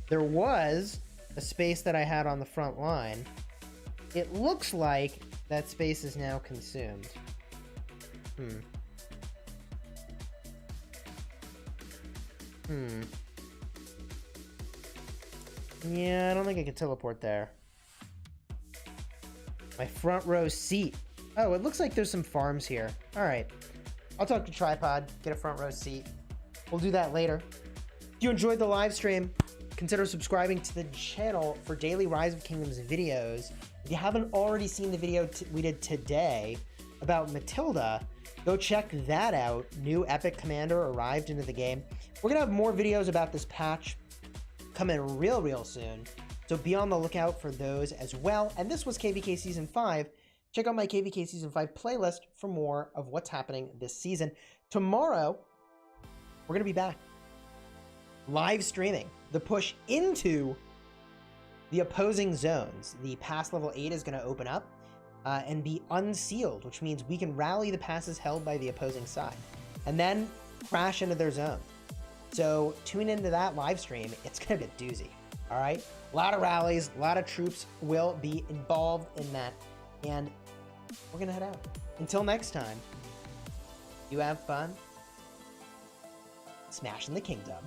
There was a space that I had on the front line. It looks like that space is now consumed. Yeah, I don't think I can teleport there. My front row seat. Oh, it looks like there's some farms here. All right. I'll talk to Tripod, get a front row seat. We'll do that later. If you enjoyed the live stream, consider subscribing to the channel for daily Rise of Kingdoms videos. If you haven't already seen the video we did today about Matilda, go check that out. New Epic Commander arrived into the game. We're going to have more videos about this patch coming real soon. So be on the lookout for those as well. And this was KVK Season 5. Check out my KVK Season 5 playlist for more of what's happening this season. Tomorrow, we're going to be back. Live streaming the push into the opposing zones. The pass level 8 is going to open up and be unsealed, which means we can rally the passes held by the opposing side and then crash into their zone. So tune into that live stream. It's going to be a doozy. All right. A lot of rallies, a lot of troops will be involved in that. And we're going to head out. Until next time, you have fun smashing the kingdom.